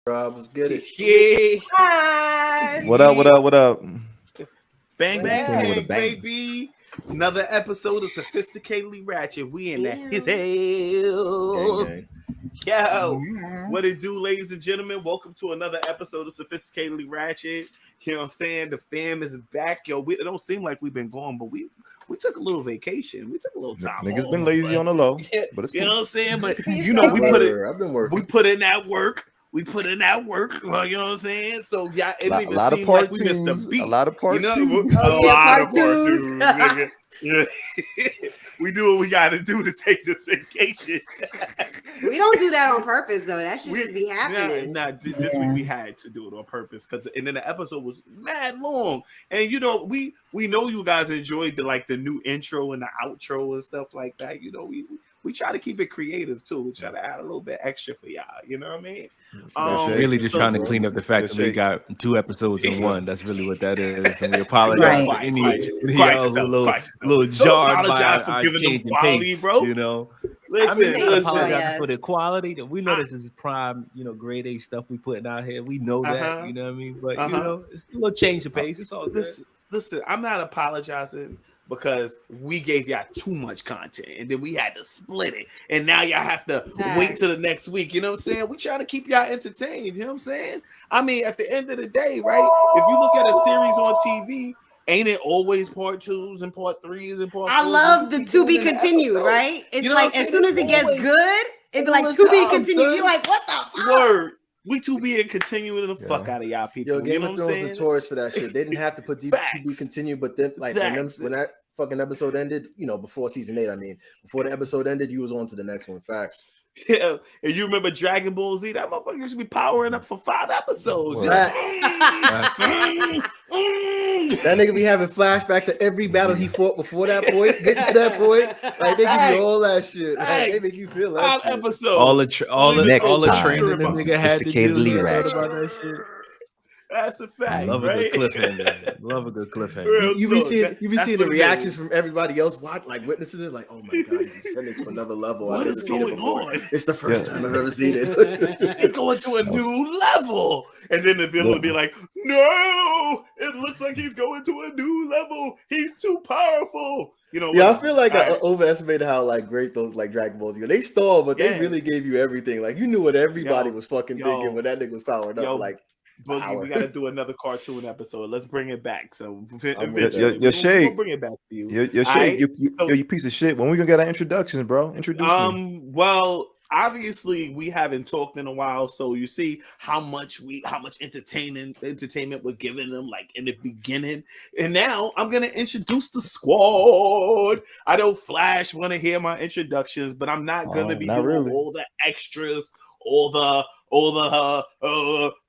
Rob, let's get it. Yeah. Hi. What up? Bang, Bang. baby. Another episode of Sophisticatedly Ratchet. We in that his hell. Gang. Yo, what it do, ladies and gentlemen? Welcome to another episode of Sophisticatedly Ratchet. You know what I'm saying? The fam is back. Yo, it don't seem like we've been gone, but we took a little vacation. We took a little time. Niggas been lazy on the low, but it's cool. You know what I'm saying? But you know, I've been working. We put in that work. Well, you know what I'm saying? So yeah, it didn't even seem part like we missed a beat. A lot of part you know, twos. a lot of part twos. twos, nigga. Yeah. We do what we got to do to take this vacation. We don't do that on purpose, though. That should just be happening. This week we had to do it on purpose and then the episode was mad long. And you know, we know you guys enjoyed the new intro and the outro and stuff like that. You know, we try to keep it creative too. We try to add a little bit extra for y'all. You know what I mean? Really just trying to clean up the fact that we got 2 episodes in one. That's really what that is. And we apologize for any little jarred by for our giving them change in quality, pace, bro. You know, Listen. Apologize for the quality. We know this is prime, grade A stuff we putting out here. We know that, you know what I mean? But it's a little change of pace. It's all good. Listen, I'm not apologizing because we gave y'all too much content and then we had to split it. And now y'all have to wait till the next week. You know what I'm saying? We try to keep y'all entertained. You know what I'm saying? I mean, at the end of the day, right? If you look at a series on TV, ain't it always part 2s and part 3s and part 4s? I love the to be continued, right? It's like as soon as it gets good, it'd be like to be continued. You're like, what the fuck? Word. We to be and continuing the fuck out of y'all people. Yo, Game of Thrones notorious for that shit. They didn't have to put to be continued, but then when that fucking episode ended, before season 8, before the episode ended, you was on to the next one. Facts. Yeah, and you remember Dragon Ball Z? That motherfucker used to be powering up for 5 episodes. That nigga be having flashbacks of every battle he fought before that point. Get to that point, like they give you all that shit. Like, they make you feel that 5 episodes. All the training the nigga had to do. Ratchet. That shit. That's a fact. Love right? a good cliffhanger. Love a good cliffhanger. You be seeing the reactions from everybody else. Like witnesses it, like, oh my god, he's ascending to another level. What is going on? It's the first time I've ever seen it. It's going to a new level, and then the villain will be like, "No, it looks like he's going to a new level. He's too powerful." Yeah, I feel like I overestimated how great those Dragon Balls. They stalled, but they really gave you everything. Like you knew what everybody was fucking thinking when that nigga was powered up. Boogie, we gotta do another cartoon episode. Let's bring it back. So your shade, we'll bring it back to you. Your shade, you piece of shit. When we gonna get our introductions, bro? Introduce me. Well, obviously we haven't talked in a while, so you see how much entertainment we're giving them in the beginning. And now I'm gonna introduce the squad. I know Flash want to hear my introductions, but I'm not gonna be doing all the extras, all the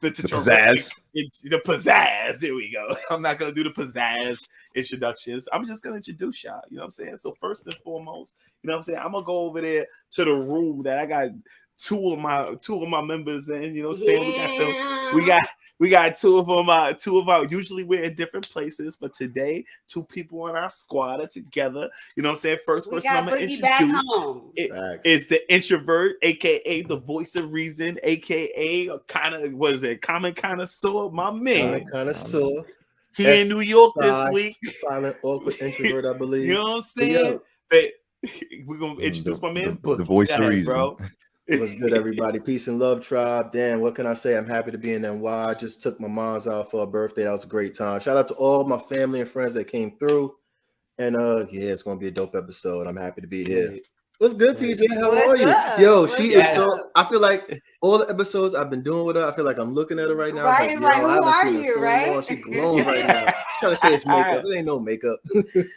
pizzazz. The pizzazz. There we go. I'm not gonna do the pizzazz introductions. I'm just gonna introduce y'all. You know what I'm saying? So first and foremost, you know what I'm saying? I'm gonna go over there to the room that I got two of my members in. You know what I'm saying? We got 2 of them. 2 of our, usually we're in different places, but today 2 people on our squad are together. You know what I'm saying? First person I'm gonna introduce is the introvert, aka the voice of reason, aka common connoisseur, my man. Connoisseur. He in New York this week. Silent, awkward introvert, I believe. You know what I'm saying? We're gonna introduce my man, Boogie. The voice of reason, bro. What's good, everybody? Peace and love, tribe. Damn, what can I say? I'm happy to be in NY. I just took my mom's out for her birthday. That was a great time. Shout out to all my family and friends that came through. And it's gonna be a dope episode. I'm happy to be here. What's good, TJ? How are you? Yo, she is so. I feel like all the episodes I've been doing with her, I feel like I'm looking at her right now. Right? It's like, who are you, right? She glowing right now. Trying to say it's makeup. It ain't no makeup.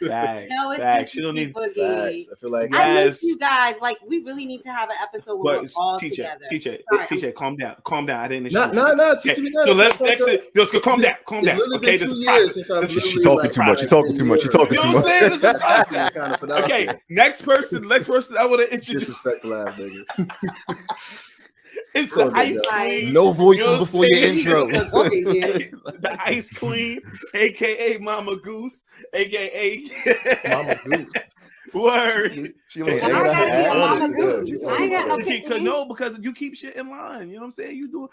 Facts. No, it's Facts. good to see Boogie. Facts. I feel like I miss you guys. We really need to have an episode where we're all together. TJ, calm down. I didn't. No. So let's go. Calm down. Okay, this is process. She's talking too much. She's talking too much. You know what I'm saying? This is process. Okay, next person I want to introduce. Disrespectful ass nigga. It's the Ice Queen. No voices before your intro. The Ice Queen, aka Mama Goose, aka Mama Goose. Word. She I gotta be a mama goose. I ain't got no because you keep shit in line. You know what I'm saying? You do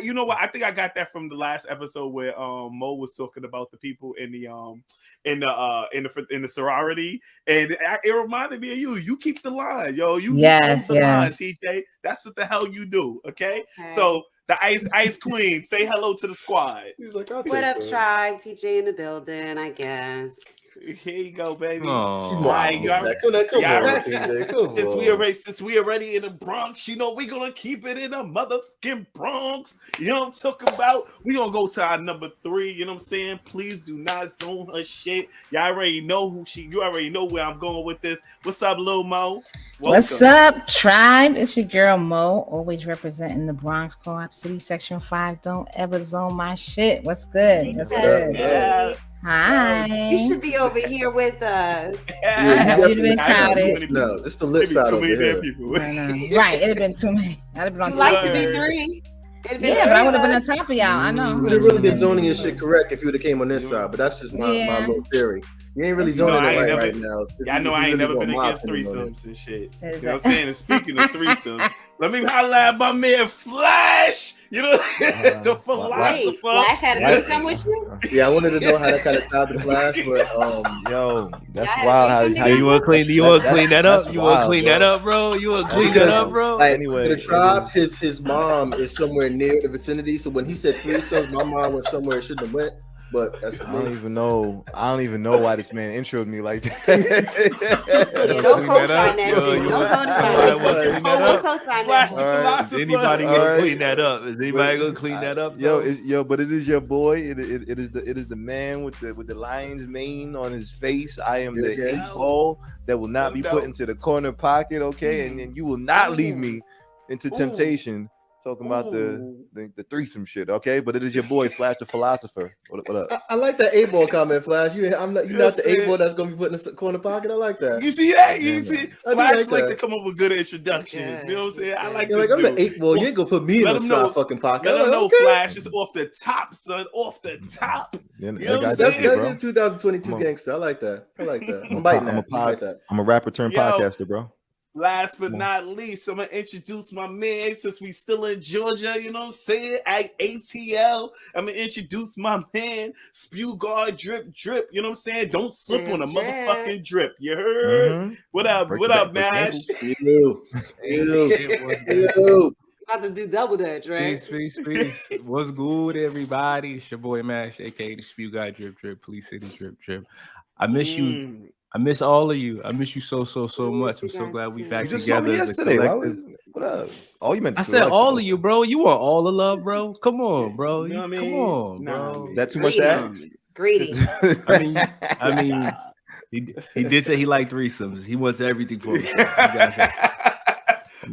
you know what? I think I got that from the last episode where Mo was talking about the people in the sorority, and it reminded me of you. You keep the line, yo. You keep the line, TJ. That's what the hell you do. Okay. So the ice queen, say hello to the squad. He's like, what up, tribe? TJ in the building, I guess. Here you go, baby. Come on, since we already in the Bronx, you know we gonna keep it in the motherfucking Bronx. You know what I'm talking about? We gonna go to our number 3. You know what I'm saying? Please do not zone her shit. Y'all already know who she. You already know where I'm going with this. What's up, Lil Mo? Welcome. What's up, tribe? It's your girl Mo, always representing the Bronx Co-op City, Section 5. Don't ever zone my shit. What's good? What's good? Yeah. Hi. You should be over here with us. You'd been crowded. No, it's the lip side over here. Right, it'd have been too many. I'd have been on top. Like to be 3. Yeah, but I would have been on top of y'all. I know. You would have really been zoning your shit correct if you would have came on this side, but that's just my little theory. You ain't really zoning it right now. I know I ain't never been against threesomes and shit. You know what I'm saying? And speaking of threesomes, let me highlight my man Flash. You know, the philosopher. Wait, Flash had a threesome with you? Yeah, I wanted to know how that kind of sounded Flash, but yo, that's wild. How you want to clean? You want to clean that up? You want to clean that up, bro? You want to clean that up, bro? Anyway, the tribe, his mom is somewhere near the vicinity, so when he said threesomes, my mom went somewhere it shouldn't have went. But that's I don't even know why this man introed me like that. Don't co-sign that shit. Don't co-sign that shit. Is anybody gonna clean that up? Is anybody gonna clean that up? But it is your boy. It is the man with the lion's mane on his face. I am the 8 ball that will not be put into the corner pocket. Okay, and then you will not lead me into temptation. Talking about the threesome shit, okay? But it is your boy Flash the philosopher. What up? I like that 8-ball comment, Flash. You're not the 8-ball that's gonna be put in the corner pocket. I like that. You see that? You see, Flash like to come up with good introductions. You know what I'm saying? I like. You're like, I'm the 8-ball. You ain't gonna put me in the side fucking pocket. Let them know Flash is off the top, son. Off the top. You know what I'm saying? That's 2022 gangster. I like that. I'm biting that. I'm a rapper turned podcaster, bro. Last but not least, I'm gonna introduce my man since we still in Georgia, you know what I'm saying? At ATL, I'm gonna introduce my man, Spew Guard Drip, you know what I'm saying? Don't slip on a motherfucking drip, you heard? Mm-hmm. What up, Mash? You. About to do double dutch, right? Peace. What's good, everybody? It's your boy Mash, aka the Spew Guy Drip, Police City Drip. I miss you. I miss all of you. I miss you so much. I'm so glad we back together. Saw me yesterday. What up? Oh, you meant I said all of you, bro. You want all the love, bro? Come on, bro. You know what I mean? Come on, bro. Is that too much to ask? Greedy. I mean, he did say he liked threesomes. He wants everything for me.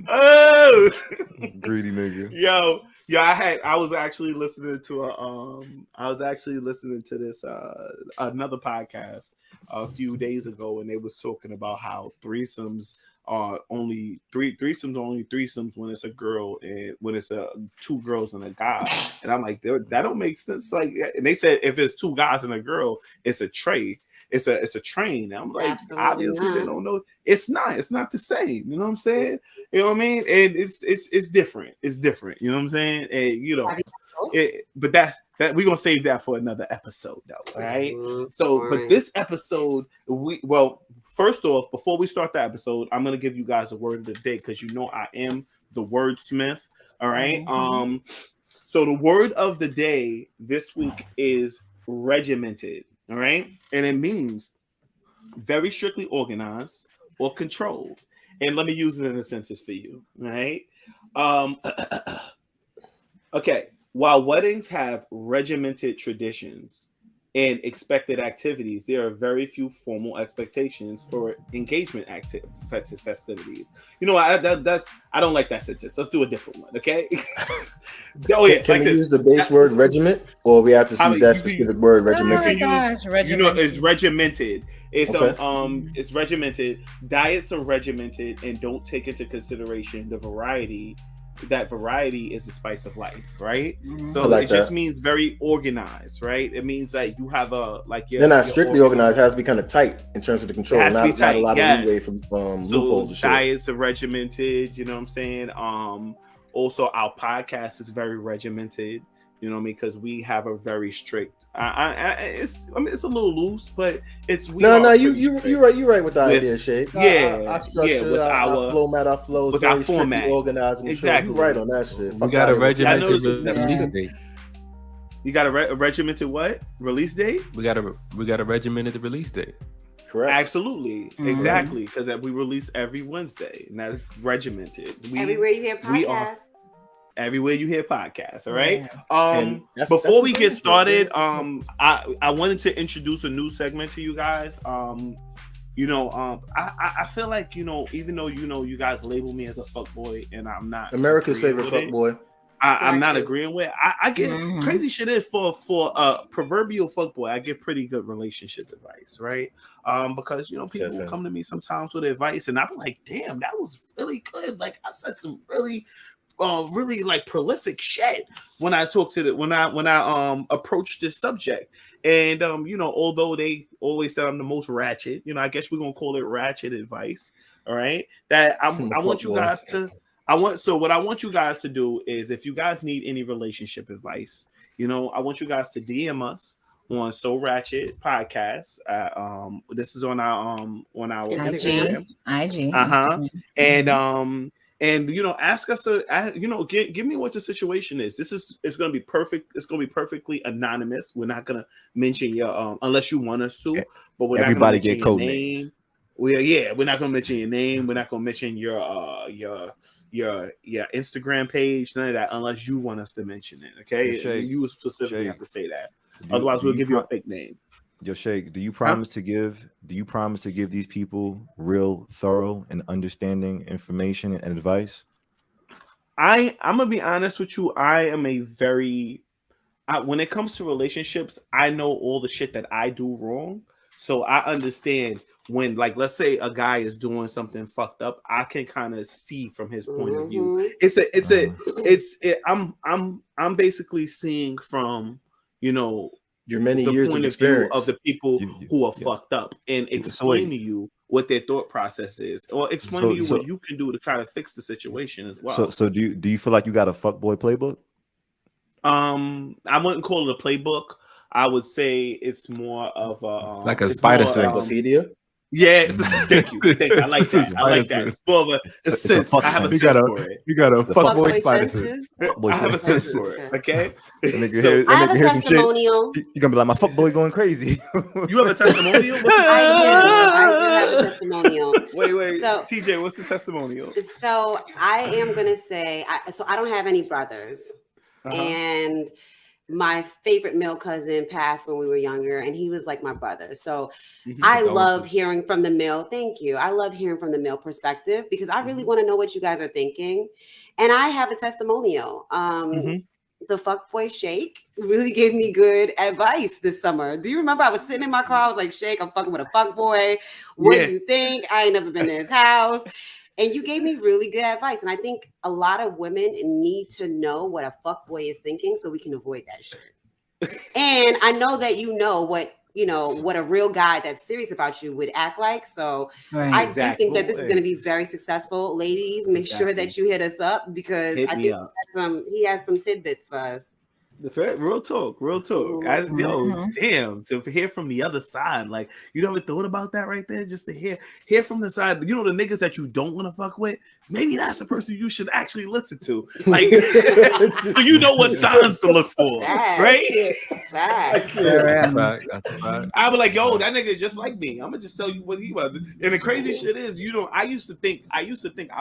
Oh, greedy nigga. Yo, I was actually listening to this another podcast a few days ago, and they was talking about how threesomes are only threesomes when it's a girl and when it's 2 girls and a guy. And I'm like, that don't make sense. Like, and they said if it's 2 guys and a girl, it's a tray. It's a train. And I'm like, absolutely obviously not. They don't know. It's not the same. You know what I'm saying? You know what I mean? And it's different. It's different. You know what I'm saying? And you know, but that we're gonna save that for another episode, though. Right? So, but this episode, first off, before we start the episode, I'm gonna give you guys a word of the day because you know I am the wordsmith. All right. So the word of the day this week is regimented. All right, and it means very strictly organized or controlled. And let me use it in a sentence for you. All right. Okay. While weddings have regimented traditions and expected activities, there are very few formal expectations for engagement festivities. You know, I don't like that sentence. Let's do a different one, okay? Can we use the base word regiment, or we have to use that specific word regimented? You know, it's regimented. It's it's regimented. Diets are regimented and don't take into consideration the variety that variety is the spice of life, right? Mhm. So like it just that. means very organized, right? It means that you have a like your They're not your strictly organized. It has to be kind of tight in terms of the It control. has to be Not a tight, lot of leeway yes. from So loopholes and shit. diets are regimented, you know what I'm saying? Also our podcast is very regimented, you know what I mean? Because we have a very strict. It's a little loose, but it's we No, are you pretty you're right with the with- idea, Shay. yeah, our structure, with our flow, our flow is with our very strictly format. organized. And Exactly. You're right on that shit. We Fuck got a outta here with that. I regimented noticed it's never release been- date. You got a regimented what? Release date? We got a regimented release date. Correct. Absolutely. Mhm. Exactly. Because we release every Wednesday. And that's regimented. Everywhere you hear we are- podcasts. Everywhere you hear podcasts, all right. Yes. And that's Before we the get thing, started, man. I wanted to introduce a new segment to you guys. I feel like even though you guys label me as a fuckboy, and I'm not America's agreeing favorite with it. fuck boy. I'm not Gotcha. agreeing with. I get Mhm. crazy shit is for proverbial fuckboy. I give pretty good relationship advice, right? Because people Says will so. come to me sometimes with advice, and I'm like, damn, that was really good. Like I said some really like prolific shit when I talk to when I approach this subject. And although they always said I'm the most ratchet, I guess we're gonna call it ratchet advice. All right, that I want you guys to. What I want you guys to do is, if you guys need any relationship advice, I want you guys to DM us on So Ratchet Podcast. This is on our Instagram. IG. And ask us to give me what the situation is. It's gonna be perfect. It's gonna be perfectly anonymous. We're not gonna mention your unless you want us to, but we're Everybody not gonna get mention code your name. name. We're not gonna mention your name. We're not gonna mention your Instagram page, none of that, unless you want us to mention it. Okay, Shay, you specifically Shay, have to say that. Otherwise, we'll give you a fake name. Yo, Shake, do you promise to give these people real, thorough, and understanding information and advice? I'm gonna be honest with you. I am when it comes to relationships, I know all the shit that I do wrong, so I understand when, like, let's say a guy is doing something fucked up, I can kind of see from his point of view. I'm basically seeing from Your many the years point of of view experience of the people who are fucked up, and explain to you what their thought process is, or explain to you what you can do to kind of fix the situation as well. So do you feel like you got a fuckboy playbook? I wouldn't call it a playbook. I would say it's more of a like a spider sense. encyclopedia. Yeah, thank you. I like that. I like that. It's more of a sense. I have a sense for it. You got a fuckboy spider sense. I have a sense for it. Okay. I have a testimonial. You're gonna be like, my fuckboy going crazy. You have a testimonial? I do have a testimonial. Wait. So, TJ, what's the testimonial? So I am gonna say, I don't have any brothers, and my favorite male cousin passed when we were younger, and he was like my brother. So I love hearing from the male. Thank you. I love hearing from the male perspective because I really want to know what you guys are thinking. And I have a testimonial. The fuckboy Shake really gave me good advice this summer. Do you remember? I was sitting in my car. I was like, Shake, I'm fucking with a fuckboy. What do you think? I ain't never been to his house. And you gave me really good advice. And I think a lot of women need to know what a fuckboy is thinking so we can avoid that shit. And I know that what a real guy that's serious about you would act like. So I do think that this is going to be very successful. Ladies, make sure that you hit us up because I think he has some tidbits for us. Real talk. Damn, to hear from the other side, like, you never thought about that right there, just to hear from the side, the niggas that you don't want to fuck with, maybe that's the person you should actually listen to, like, so you know what signs to look for, right? I be like, yo, that nigga just like me. I'm gonna just tell you what he was. And the crazy shit is, I used to think I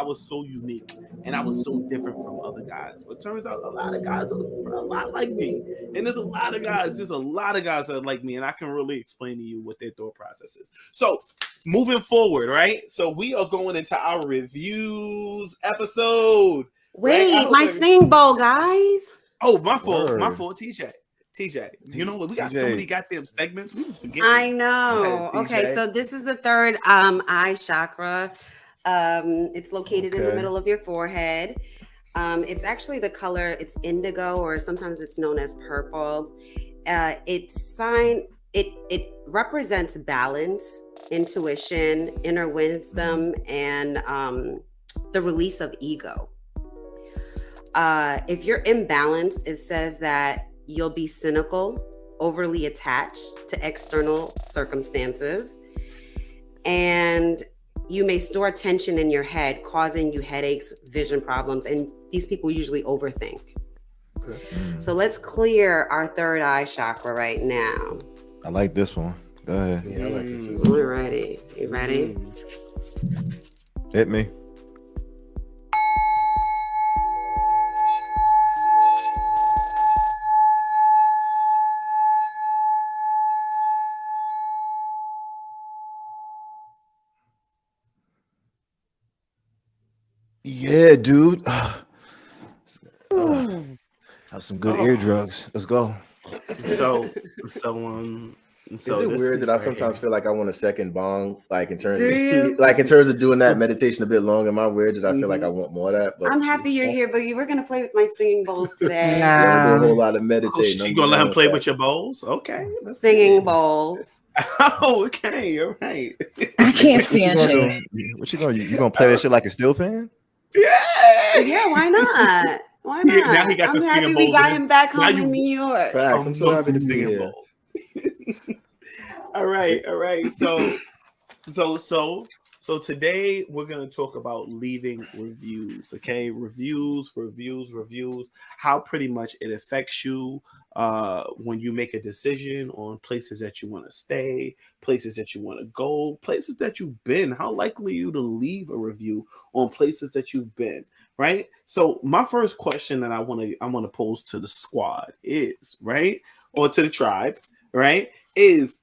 was so unique and I was so different from other guys, but it turns out a lot of guys are a lot like me, and there's a lot of guys that are like me, and I can really explain to you what their thought process is. So moving forward, right? So we are going into our reviews episode. Wait, my sing bowl, guys. Oh, my fault, TJ. You know what? We got so many goddamn segments. We forget. I know. Okay, so this is the third eye chakra. It's located in the middle of your forehead. It's actually the color. It's indigo, or sometimes it's known as purple. It represents balance, intuition, inner wisdom, and the release of ego. If you're imbalanced, it says that you'll be cynical, overly attached to external circumstances, and you may store tension in your head, causing you headaches, vision problems, and these people usually overthink. Okay. So let's clear our third eye chakra right now. I like this one. Go ahead. Yeah, I like it too. Alrighty. You ready? Hit me. Yeah, dude. Have some good ear drugs. Let's go. So Is it weird that I sometimes feel like I want a second bong, like in terms of doing that meditation a bit longer? Am I weird that I feel like I want more of that? But I'm happy you're here, Boogie. We're gonna play with my singing bowls today. I'm gonna do a whole lot of meditating. You gonna let him play with your bowls? Okay. Singing bowls. Oh, okay. All right. I can't stand shit. What you gonna do? You gonna play that shit like a steel pan? Yeah, why not? Why not? Yeah, now he got I'm the happy singing we bowls got him back home in New York. Facts. I'm so happy to be here. All right. So today we're gonna talk about leaving reviews. Okay, reviews. How pretty much it affects you when you make a decision on places that you want to stay, places that you want to go, places that you've been. How likely are you to leave a review on places that you've been? Right. So my first question that I want to pose to the squad is, right, or to the tribe, right, is,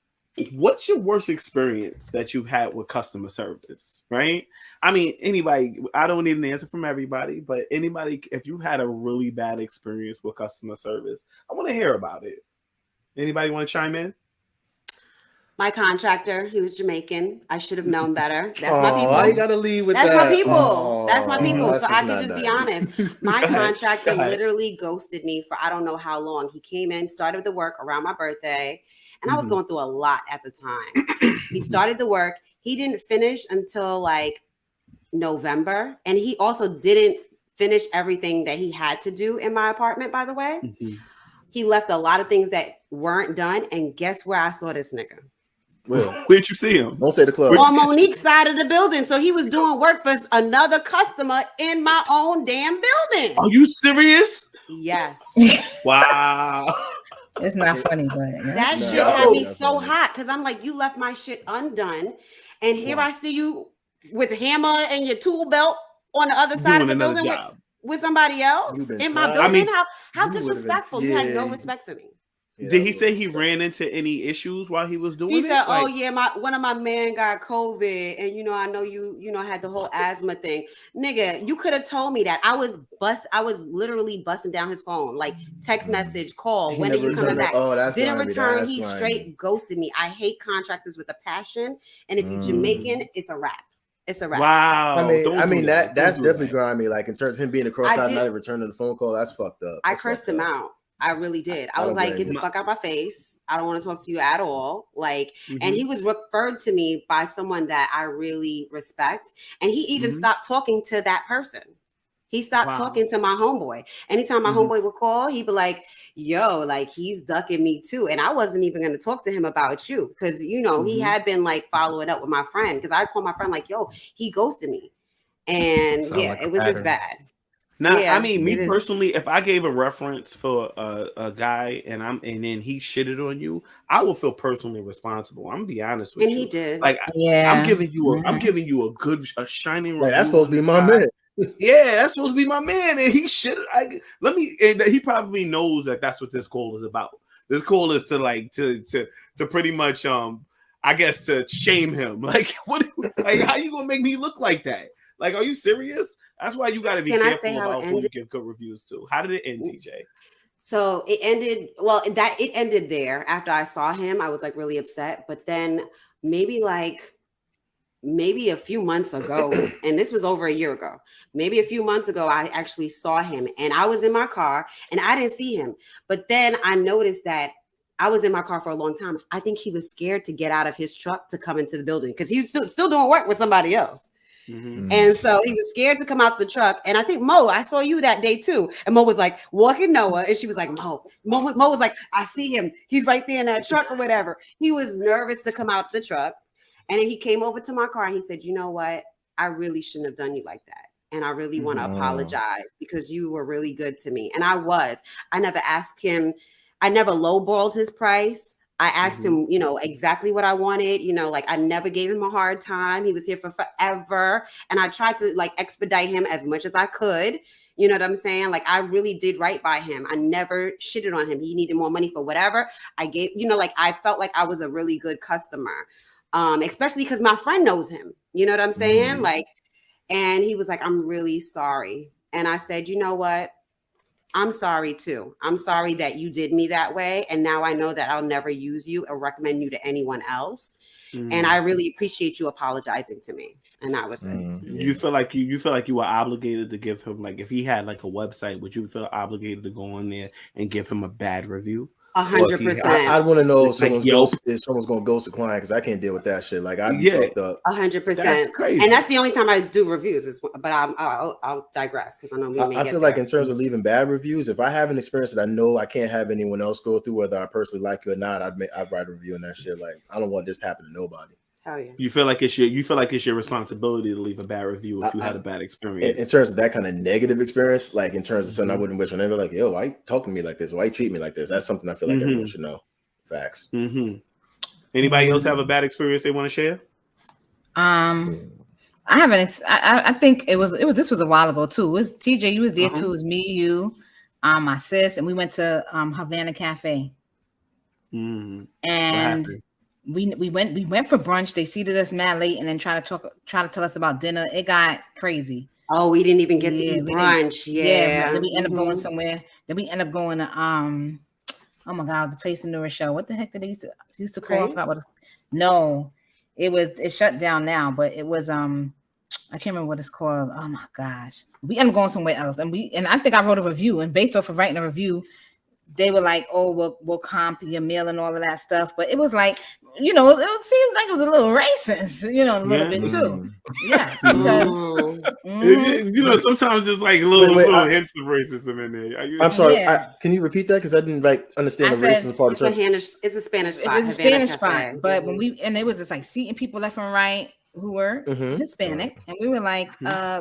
what's your worst experience that you've had with customer service? Right. I mean, anybody, I don't need an answer from everybody, but anybody, if you've had a really bad experience with customer service, I want to hear about it. Anybody want to chime in? My contractor, he was Jamaican. I should have known better. That's my people. I gotta leave with that. That's my people. That's my people. So I can just be honest. My Go ahead. contractor literally ghosted me for I don't know how long. He came in, started the work around my birthday, and I was going through a lot at the time. He started the work. He didn't finish until like November, and he also didn't finish everything that he had to do in my apartment, by the way. He left a lot of things that weren't done, and guess where I saw this nigga? Well, where'd you see him? Don't say the club. On Monique's side of the building. So he was doing work for another customer in my own damn building. Are you serious? Yes. Wow. It's not funny, but That shit had me so hot because I'm like, you left my shit undone, and here I see you with a hammer and your tool belt on the other side of the building with somebody else in my building. I mean, how disrespectful! You had no respect for me. Yeah, did he say he ran into any issues while he was doing it? He said, "Oh yeah, one of my men got COVID, and I know you had the whole asthma thing, nigga. You could have told me that. I was literally busting down his phone, like text message, call. When are you coming back? Didn't return. He straight ghosted me. I hate contractors with a passion, and if you're Jamaican, it's a wrap. It's a wrap. Wow. I mean that's definitely grimy. Like in terms of him being across side, not returning the phone call. That's fucked up. I cursed him out. I really did. I was like, get the fuck out my face. I don't want to talk to you at all. Like, and he was referred to me by someone that I really respect. And he even stopped talking to that person. He stopped talking to my homeboy. Anytime my homeboy would call, he'd be like, yo, like he's ducking me too. And I wasn't even going to talk to him about you because, he had been like following up with my friend because I called my friend like, yo, he ghosted me. And it was just bad. Now, I mean, me personally, if I gave a reference for a guy and then he shitted on you, I will feel personally responsible. I'm gonna be honest with you. And he did. Like, I'm giving you a shining. Like, that's supposed to be my man. Yeah, that's supposed to be my man, and he should. And he probably knows that that's what this call is about. This call is to pretty much I guess to shame him. Like, how you gonna make me look like that? Like, are you serious? That's why you got to be careful about who you give good reviews to. How did it end, TJ? So it ended. Well, it ended there. After I saw him, I was like really upset. But then maybe like maybe a few months ago, and this was over a year ago. Maybe a few months ago, I actually saw him, and I was in my car, and I didn't see him. But then I noticed that I was in my car for a long time. I think he was scared to get out of his truck to come into the building because he's still doing work with somebody else. Mm-hmm. And so he was scared to come out the truck. And I think Mo, I saw you that day too. And Mo was like walking Noah, and she was like, Mo was like, I see him. He's right there in that truck or whatever. He was nervous to come out the truck. And then he came over to my car and he said, you know what? I really shouldn't have done you like that. And I really want to apologize because you were really good to me. And I was. I never asked him. I never lowballed his price. I asked him, you know, exactly what I wanted. You know, like I never gave him a hard time. He was here for forever. And I tried to like expedite him as much as I could. You know what I'm saying? Like I really did right by him. I never shitted on him. He needed more money for whatever I gave, you know, like I felt like I was a really good customer. Especially because my friend knows him. You know what I'm saying? Like, and he was like, I'm really sorry. And I said, you know what? I'm sorry too. I'm sorry that you did me that way. And now I know that I'll never use you or recommend you to anyone else. And I really appreciate you apologizing to me. And that was it. You feel like you feel like you were obligated to give him, like, if he had like a website, would you feel obligated to go on there and give him a bad review? 100%. I want to know if someone's going to ghost a client because I can't deal with that shit. Like I'd be fucked up. 100%. That's crazy. And that's the only time I do reviews. But I'll digress because I know we may I feel like in terms of leaving bad reviews, if I have an experience that I know I can't have anyone else go through, whether I personally like it or not, I'd write a review on that shit. Like I don't want this to happen to nobody. Hell yeah. You feel like it's your responsibility to leave a bad review if you had a bad experience. In terms of that kind of negative experience, like in terms of something I wouldn't wish on anybody, like, yo, why you talking to me like this? Why you treat me like this? That's something I feel like everyone should know. Facts. Anybody else have a bad experience they want to share? I haven't. I think it was. This was a while ago too. It was TJ. You was there too. It was me, you, my sis, and we went to Havana Cafe. And we went for brunch. They seated us mad late, and then try to tell us about dinner. It got crazy. Oh, we didn't even get to eat brunch. Yeah. Then we end up going somewhere. Then we end up going to oh my God, the place in New Rochelle. What the heck did they used to call? I forgot what. No, it shut down now, but it was I can't remember what it's called. Oh my gosh, we ended up going somewhere else, and I think I wrote a review, and based off of writing a review, they were like, oh, we'll comp your meal and all of that stuff. But it was like, you know, it seems like it was a little racist, you know, a little bit too. Yes. Because, you know, sometimes it's like little hints of racism in there. I'm sorry. Can you repeat that? Because I didn't understand the racism part. It's a Spanish spot. It's a Spanish spot. But when it was just like seating people left and right who were Hispanic, and we were like,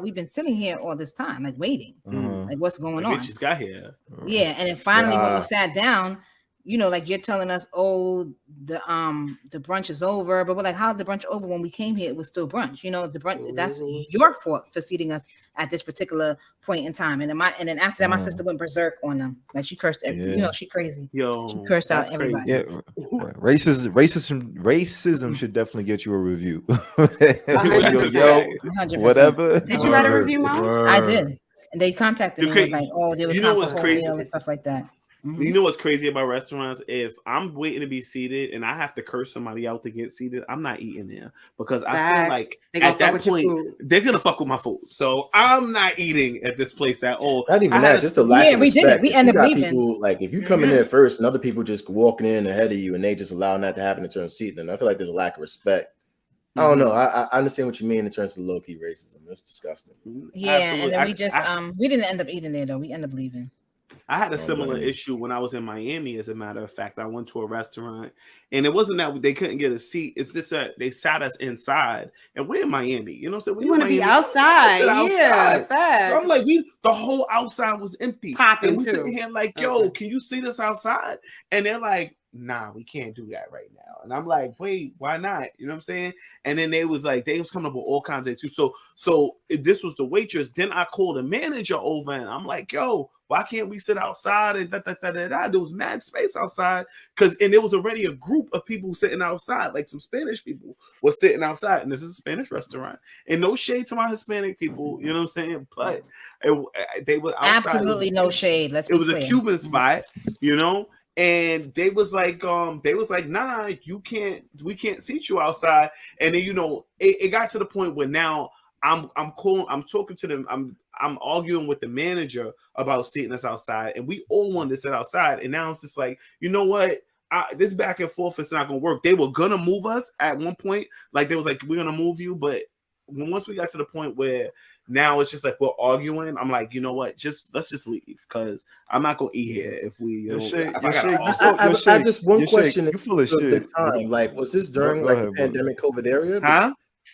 we've been sitting here all this time, like waiting, like what's going on? Bitches got here. Yeah, and then finally when we sat down, you know, like you're telling us, oh, the brunch is over, but we're like, how's the brunch over? When we came here, it was still brunch. You know, the brunch that's your fault for seating us at this particular point in time. And then after that, my sister went berserk on them, like she cursed you know, she crazy. She cursed out everybody. Yeah, racism should definitely get you a review. Whatever. Did you write a review, Mom? I did, and they contacted me. Was like, oh, there was what's crazy and stuff like that. You know what's crazy about restaurants? If I'm waiting to be seated and I have to curse somebody out to get seated, I'm not eating there because I feel like at that point they're gonna fuck with my food. So I'm not eating at this place at all. Not even that, just a lack of respect. Did it. We ended up leaving. People, like if you come in there first and other people just walking in ahead of you and they just allowing that to happen in terms of seating, and I feel like there's a lack of respect. I don't know. I understand what you mean in terms of low key racism. That's disgusting. Yeah, absolutely. And then we just we didn't end up eating there though. We ended up leaving. I had a similar issue when I was in Miami. As a matter of fact, I went to a restaurant, and it wasn't that they couldn't get a seat. It's just that they sat us inside, and we're in Miami. You know what I'm saying? We want to be outside. Yeah, so I'm like, the whole outside was empty. Popping and we too. sitting here like, yo, can you see this outside? And they're like, nah, we can't do that right now. And I'm like, wait, why not? You know what I'm saying? And then they was coming up with all kinds of things. So this was the waitress. Then I called the manager over and I'm like, yo, why can't we sit outside? And there was mad space outside. And there was already a group of people sitting outside, like some Spanish people were sitting outside. And this is a Spanish restaurant. And no shade to my Hispanic people, you know what I'm saying? But they were outside. Absolutely no shade. It was a Cuban spot, you know? And they was like, nah, we can't seat you outside. And then, you know, it got to the point where now I'm talking to them, I'm arguing with the manager about seating us outside, and we all wanted to sit outside. And now it's just like, you know what? This back and forth is not gonna work. They were gonna move us at one point, like they was like, we're gonna move you, but once we got to the point where now it's just like we're arguing, I'm like, you know what? Let's just leave, because I'm not gonna eat here if we. I just one question. You full of shit. Time. Like, was this during the pandemic COVID era? Huh?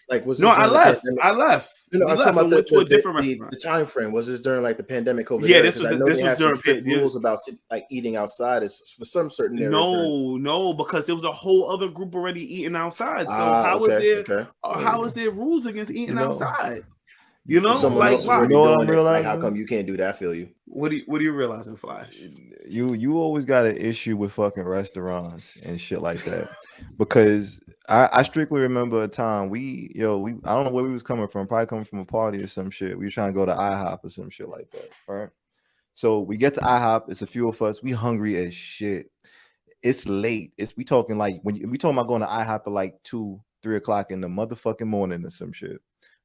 Like, was this no? I left. You know, I'm talking about the time frame. Was this during like the pandemic COVID? Yeah, era? this was during rules about like eating outside is for some certain areas. No, because there was a whole other group already eating outside. So how is there rules against eating outside? You know, like how come you can't do that? I feel you. What do you realize in Flash? You always got an issue with fucking restaurants and shit like that, because I strictly remember a time we I don't know where we was coming from, probably coming from a party or some shit. We were trying to go to IHOP or some shit like that, right? So we get to IHOP, it's a few of us, we hungry as shit. It's late. We talking like when we talking about going to IHOP at like 2-3 o'clock in the motherfucking morning or some shit.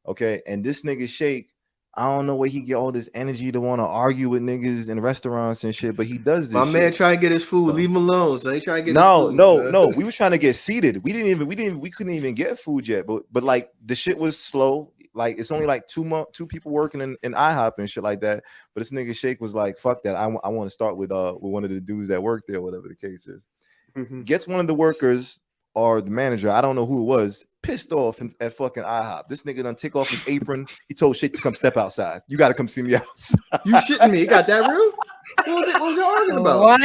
Okay, and this nigga Shake, I don't know where he get all this energy to want to argue with niggas in restaurants and shit, but he does this. My man trying to get his food. Leave him alone. So he trying to get no. We was trying to get seated. We couldn't even get food yet. But like the shit was slow. Like it's only like two people working in IHOP and shit like that. But this nigga Shake was like, fuck that. I want to start with one of the dudes that work there, whatever the case is. Mm-hmm. Gets one of the workers or the manager, I don't know who it was, pissed off at fucking IHOP. This nigga done take off his apron. He told Shake to come step outside. You got to come see me outside. You shitting me? You got that real? What was it arguing about? What?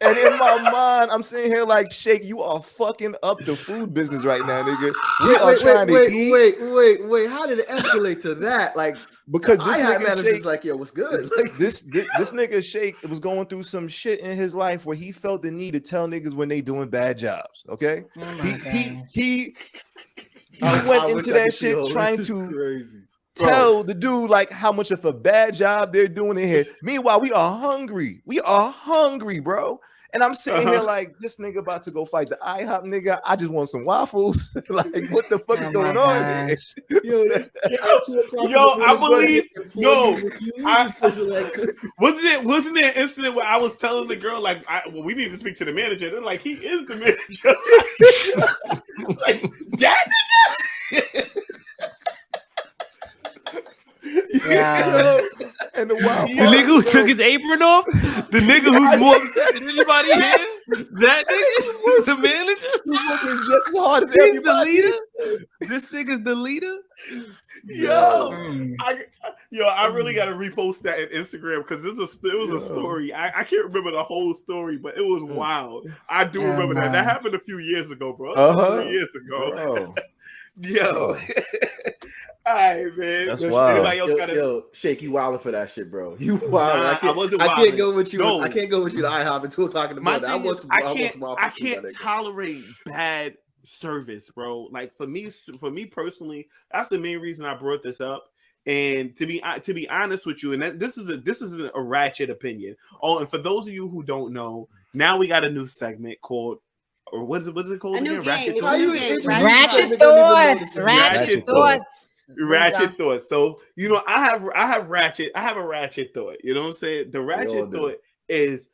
And in my mind, I'm sitting here like, Shake, you are fucking up the food business right now, nigga. We are trying to eat. Wait. How did it escalate to that? Like, because this nigga Shake, like, yo, what's good? Like, this nigga Shake was going through some shit in his life where he felt the need to tell niggas when they doing bad jobs. Okay, he went into that shit trying to tell the dude like how much of a bad job they're doing in here. Meanwhile, we are hungry. We are hungry, bro. And I'm sitting here like, this nigga about to go fight the IHOP nigga. I just want some waffles. Like, what the fuck is going on here? I believe. Wasn't there an incident where I was telling the girl like, we need to speak to the manager? They're like, he is the manager. Like that nigga. Yeah. And the nigga who took his apron off, the nigga who's more than anybody here, that nigga was the manager. He's working just as hard as He's everybody. the leader. This nigga's the leader. I really gotta repost that in Instagram because it was a story. I can't remember the whole story, but it was wild. I do remember that. That happened a few years ago, bro. 3 years ago. Yo. All right, man. That's wild. Anybody else got Shake, you wilding for that shit, bro. You wild. Nah, I can't go with you. No. I can't go with you to IHOP at 2 o'clock in the morning. I can't tolerate bad service, bro. Like for me personally, that's the main reason I brought this up. And to be honest with you, and this is a Ratchet opinion. Oh, and for those of you who don't know, now we got a new segment called. Or what is it called? A new again? Ratchet Thoughts. Ratchet Thoughts. Ratchet Thoughts. So I have a Ratchet thought. You know what I'm saying? The Ratchet thought is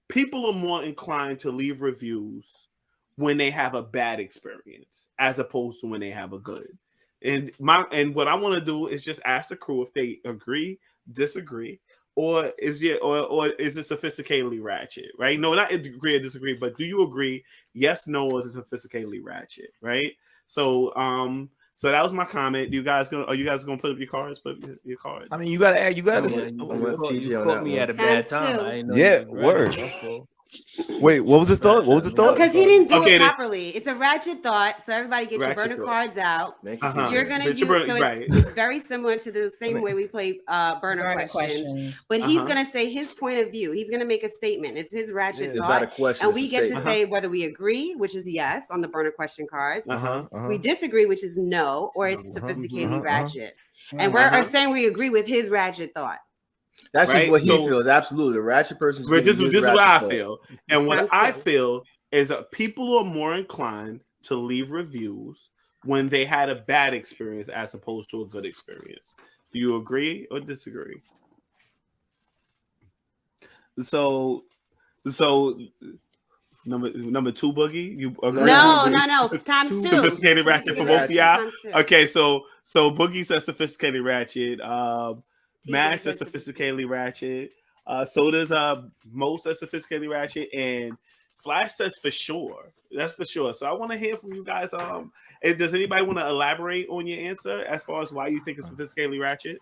people are more inclined to leave reviews when they have a bad experience as opposed to when they have a good. And what I want to do is just ask the crew if they agree, disagree. Or is it sophisticatedly ratchet, right? No, not agree or disagree, but do you agree? Yes, no, or is it sophisticatedly ratchet, right? So, so that was my comment. Are you guys gonna put up your cards? Put up your cards. I mean, you gotta. You caught me at a bad time. I didn't know. Yeah, word. Wait, what was the thought? Because he didn't do it properly. It's a ratchet thought. So everybody get your burner cards out. You're gonna use it's very similar to the same way we play burner questions. But he's gonna say his point of view. He's gonna make a statement. It's his ratchet thought. Not a question, and we get to say whether we agree, which is yes on the burner question cards. We disagree, which is no, or it's sophisticatedly ratchet. And we're saying we agree with his ratchet thought. That's right? just what he So- feels. Absolutely, the ratchet person. But this is what I feel, and what Times I two. feel is that people are more inclined to leave reviews when they had a bad experience as opposed to a good experience. Do you agree or disagree? So number two, Boogie, you agree? No. Times two. Sophisticated ratchet for both of y'all. Times two. Okay, so Boogie says sophisticated ratchet. Mash says says sophisticatedly ratchet. So does Mo says sophisticatedly ratchet, and Flash says for sure. That's for sure. So I want to hear from you guys. Does anybody want to elaborate on your answer as far as why you think it's sophisticatedly ratchet?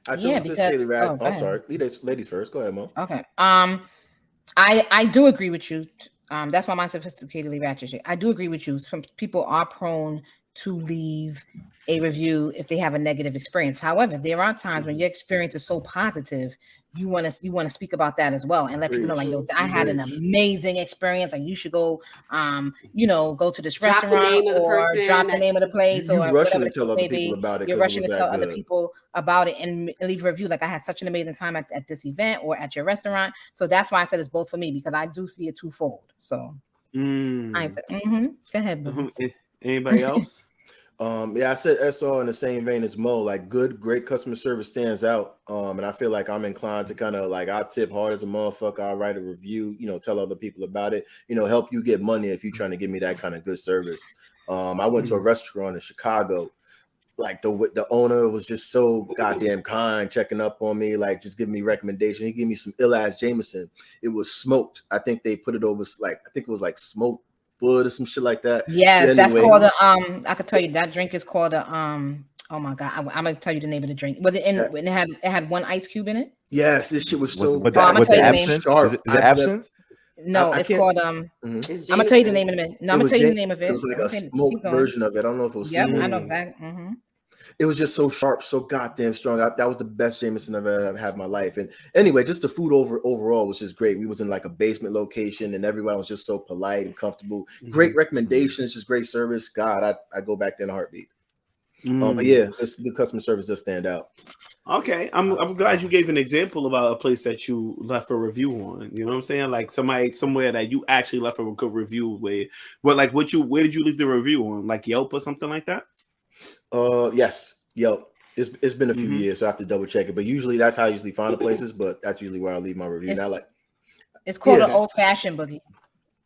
I chose sophisticated ratchet. go I'm ahead. sorry, ladies first. Go ahead, Mo. Okay. I do agree with you. That's why my sophisticatedly ratchet. I do agree with you. Some people are prone to leave a review if they have a negative experience. However, there are times when your experience is so positive, you want to speak about that as well and let people know, like, yo, I had an amazing experience. Like, you should go, go to this Drop the restaurant name of the or person drop the name of the place You or rushing whatever to tell other people about it. You're 'cause it rushing was to that tell other good. people about it and leave a review. Like, I had such an amazing time at this event or at your restaurant. So that's why I said it's both for me, because I do see it twofold. So go ahead, Boogie. Anybody else? Yeah, I said SR in the same vein as Mo. Like, great customer service stands out. And I feel like I'm inclined to kind of like, I tip hard as a motherfucker. I'll write a review, tell other people about it, help you get money if you're trying to give me that kind of good service. I went to a restaurant in Chicago. Like, the owner was just so goddamn kind, checking up on me, like just giving me recommendations. He gave me some ill-ass Jameson. It was smoked. I think they put it over, like, I think it was like smoked wood or some shit like that. Yes, Anyway, that's called I could tell you that drink is called a oh my god, I'm gonna tell you the name of the drink. Was it when it had one ice cube in it? Yes, this shit was so With I'm gonna tell you the name. sharp. Is it absinthe? No, I it's can't- called It's I'm Jameson. gonna tell you the name in a minute. No, I'm gonna tell you the name of it. It was like a Okay, smoked keep going. version of it. I don't know if it was. Yep, I know smoked. exactly. It was just so sharp, so goddamn strong. That was the best Jameson I've ever had in my life. And anyway, just the food overall was just great. We was in like a basement location, and everyone was just so polite and comfortable. Great recommendations, just great service. God, I go back there in a heartbeat. But yeah, the customer service does stand out. Okay, I'm glad you gave an example about a place that you left a review on. You know what I'm saying? Like somewhere that you actually left a good review with. But like, where did you leave the review on? Like Yelp or something like that? Yes, Yelp. It's been a few years, so I have to double check it. But usually that's how I usually find the places. But that's usually where I leave my review. It's called an old fashioned, Boogie.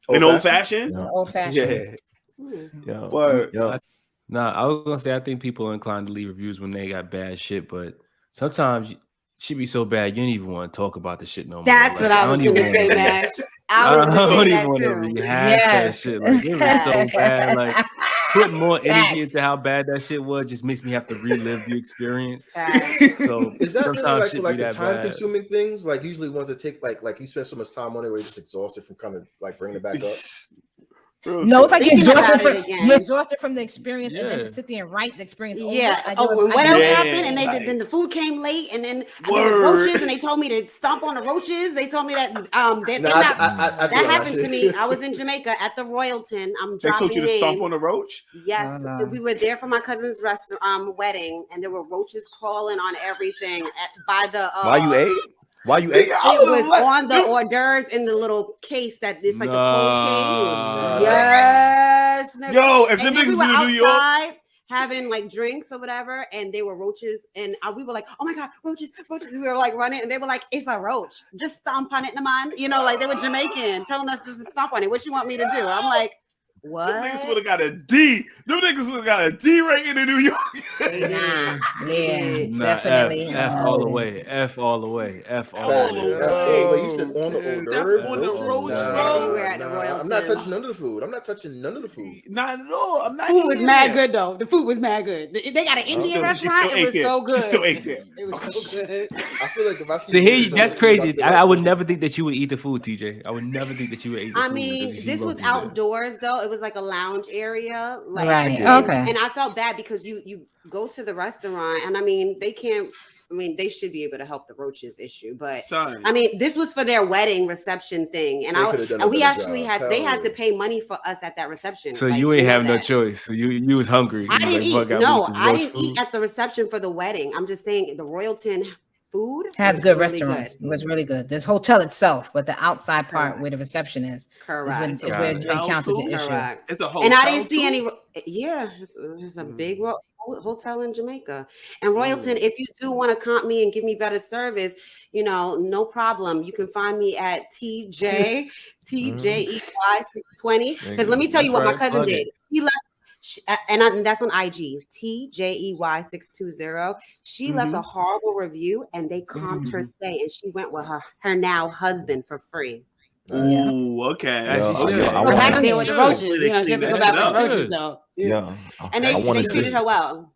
An old fashioned? An old fashioned. Yeah. Word. Nah, I was gonna say I think people are inclined to leave reviews when they got bad shit, but sometimes shit be so bad you don't even want to talk about the shit no more. That's what I was gonna say, Mash. I was gonna say that too. Rehash that shit. Like, it was so bad. Like, putting more energy into how bad that shit was just makes me have to relive the experience. So is that really sometimes like the that time bad. consuming things? Like usually ones that take like you spend so much time on it where you're just exhausted from kind of like bringing it back up. No, it's like you're Thinking exhausted from the experience, and then to sit there and write the experience. Yeah. What else happened? And then the food came late, and then I think it's roaches, and they told me to stomp on the roaches. They told me that that happened to me. I was in Jamaica at the Royalton. They told you to stomp on a roach? Yes, we were there for my cousin's wedding, and there were roaches crawling on everything by the. Why you ate? Why you ate? It was on the hors d'oeuvres in the little case that is like the cold case. Yes. Yo, if the we were niggas in New York having like drinks or whatever, and they were roaches, and we were like, oh my god, roaches. We were like running, and they were like, it's a roach, just stomp on it, man. Like they were Jamaican, telling us just to stomp on it. What you want me to do? I'm like, what? Them niggas would have got a D. Them niggas would have got a D rating in New York. Definitely. F all the way. F all the way. F all the way. But you said on the roach, bro. I'm not touching none of the food. Not at all. I'm not. Food was mad good though. The food was mad good. They got an Indian restaurant. It was so good. She still ate there. It was so good. I feel like if I see that's crazy. I would never think that you would eat the food, TJ. I would never think that you would eat the food. I mean, this was outdoors though. It was like a lounge area. Like, right. Okay. And I felt bad because you go to the restaurant, and I mean, they can't. I mean, they should be able to help the roaches issue, but I mean, this was for their wedding reception thing, and we actually they had to pay money for us at that reception. So you ain't have no choice. So you was hungry. I didn't eat. No, I didn't eat at the reception for the wedding. I'm just saying the Royalton food has was good really restaurants. good. It was really good. This hotel itself, but the outside part Correct. where the reception is Correct. is where you encountered the issue. Correct. It's a And I hotel, didn't see too? any. Yeah, it's a big hotel in Jamaica. And Royalton, if you do want to comp me and give me better service, no problem. You can find me at TJEY 620. Because let me tell you what my cousin did. He left. And that's on IG, TJEY 620. She left a horrible review, and they comped her stay, and she went with her now husband for free. Ooh, okay. Go back there with the roaches. She have to go back with the roaches, though. Yeah, And they treated her well.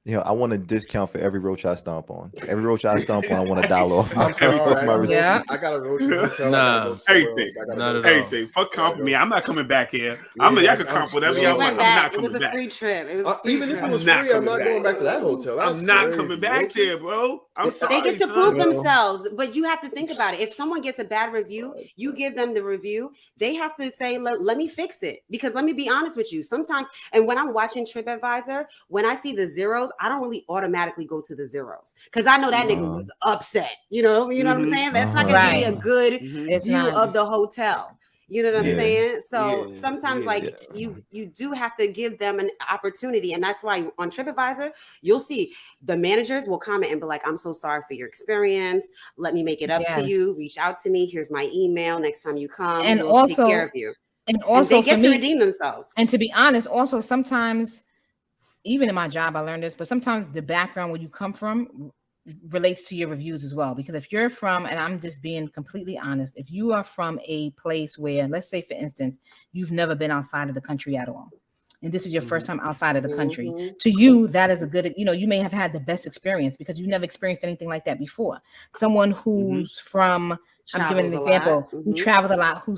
Yeah, I want a discount for every roach I stomp on. Every roach I stomp on, I want $1 off. I'm sorry. Yeah. I got a roach hotel. Nah, Everything. Fuck comp me. I'm not coming back here. Y'all can comp whatever y'all want. I'm not coming back. It was a free trip. It was even if it was free, I'm not going back to that hotel. I'm not coming back there, bro. I'm sorry. They get to prove themselves, but you have to think about it. If someone gets a bad review, you give them the review. They have to say, "Let me fix it." Because let me be honest with you. Sometimes, and when I'm watching TripAdvisor, when I see the zeros, I don't really automatically go to the zeros because I know that nigga was upset. You know what I'm saying? That's not gonna give me a good view of the hotel. You know what I'm saying? So sometimes you do have to give them an opportunity. And that's why on TripAdvisor, you'll see the managers will comment and be like, I'm so sorry for your experience. Let me make it up to you. Reach out to me. Here's my email. Next time you come, and we'll also take care of you. And also they get to redeem themselves. And to be honest, also sometimes, even in my job, I learned this, but sometimes the background where you come from relates to your reviews as well. Because if you're from, and I'm just being completely honest, if you are from a place where, let's say for instance, you've never been outside of the country at all, and this is your first time outside of the country, to you, that is a good, you may have had the best experience because you've never experienced anything like that before. Someone who's from, I'm giving an example, who travels a lot, who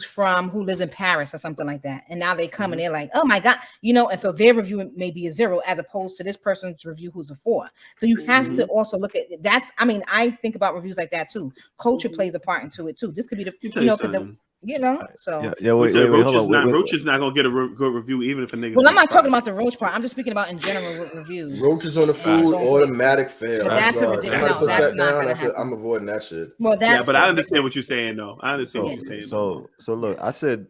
lives in Paris or something like that. And now they come and they're like, oh my God, and so their review may be a 0 as opposed to this person's review who's a 4. So you have to also look at I think about reviews like that too. Culture plays a part into it too. This could be the, so Roach is not gonna get a good review even if a nigga. Well, I'm not talking about the roach part. I'm just speaking about in general reviews. Roaches on the food, automatic fail. That's I'm avoiding that shit. Well, but I understand what you're saying though. I understand what you're saying. So look, I said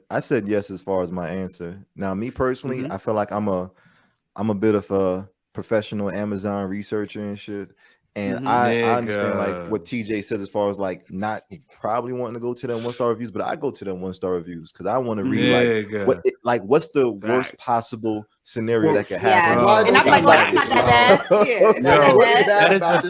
yes as far as my answer. Now, me personally, I feel like I'm a bit of a professional Amazon researcher and shit. And I understand like what TJ says as far as like not probably wanting to go to them 1-star reviews, but I go to them 1-star reviews because I want to read what's the worst possible scenario that could happen. Yeah. And I'm like, well, that's not that bad. It's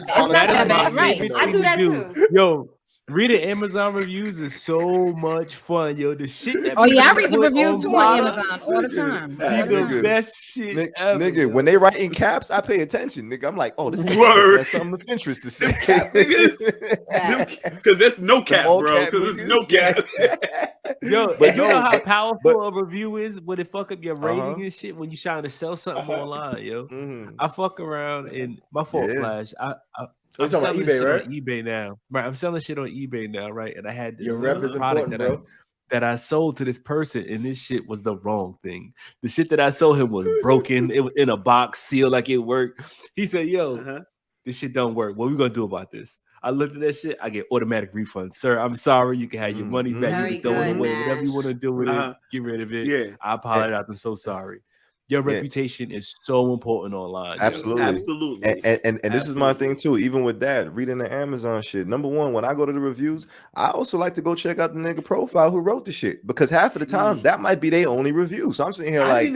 not that bad. Right. I do that too. Yo, reading Amazon reviews is so much fun, yo. The shit that I read the reviews too on Amazon all the time. The best shit ever. Nigga, when they write in caps, I pay attention. Nigga, I'm like, oh, this is something of interest to say. Because there's no cap, bro. Because there's no cap. Yo, but you know how powerful a review is when it fuck up your rating and shit when you trying to sell something online, yo. I fuck around and my fault, Flash. I'm selling shit on eBay now. Right, I'm selling shit on eBay now, right? And I had this product that I sold to this person, and this shit was the wrong thing. The shit that I sold him was broken. It was in a box, sealed like it worked. He said, yo, this shit don't work. What we gonna do about this? I looked at that shit. I get automatic refunds. Sir, I'm sorry. You can have your money back. You can throw it away. Whatever you want to do with it, get rid of it. Yeah. I apologize. I'm so sorry. Your reputation is so important online. Absolutely. And this is my thing too. Even with that, reading the Amazon shit. Number one, when I go to the reviews, I also like to go check out the nigga profile who wrote the shit because half of the time that might be their only review. So I'm sitting here like,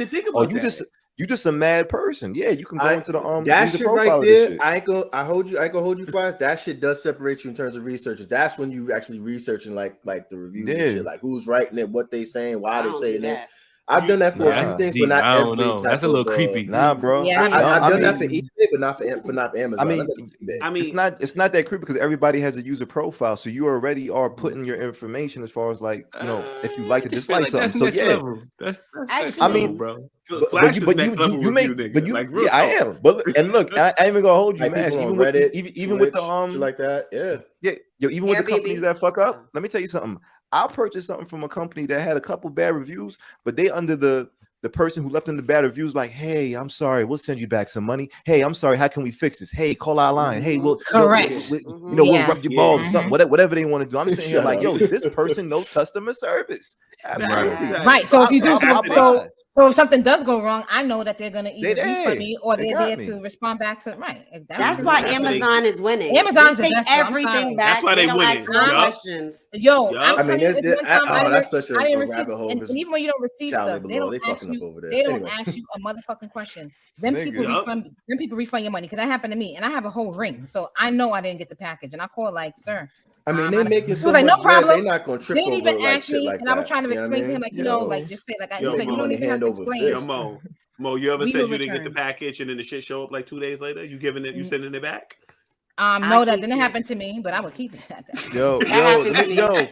you just a mad person. Yeah, you can go into the that shit right there. I ain't gonna hold you, Flash. That shit does separate you in terms of researchers. That's when you actually researching like the reviews and shit, like who's writing it, what they saying, why they saying it. I've done that for a few things, but not every type. That's a little creepy. Nah, bro. Yeah, I've done that for eBay, but not for Amazon. I mean, it's not that creepy because everybody has a user profile, so you already are putting your information as far as like if you like to dislike something. So yeah, that's actually, I mean, bro. Flash is next level review, nigga. Like, I am. But look, I ain't even gonna hold you, man. Even with the shit like that, even with the companies that fuck up. Let me tell you something. I'll purchase something from a company that had a couple bad reviews, but they under the the person who left them the bad reviews, like, hey, I'm sorry, we'll send you back some money. Hey, I'm sorry, how can we fix this? Hey, call our line. Hey, we'll correct. We'll rub your balls or something, whatever they want to do. I'm sitting here like, yo, this person knows customer service. Right. So if you do so if something does go wrong, I know that they're gonna either refund me or they're there to respond back to That's why Amazon is winning. Amazon's they the best. Everything back. That's why they don't winning. ask no questions. Yo, I'm telling you, that's such a rabbit hole. And even when you don't receive stuff, they don't ask you. They don't ask you a motherfucking question. Then people refund your money because that happened to me, and I have a whole ring, so I know I didn't get the package, and I called like, sir. I mean, they make it so like, no problem. They're not gonna trip over even like ask me, like and I was trying to explain to him, like, like just say, like, you don't even have to explain. Mo, you ever said you didn't get the package and then the shit show up like 2 days later? You sending it back? No, that didn't happen to me, but I would keep it at that.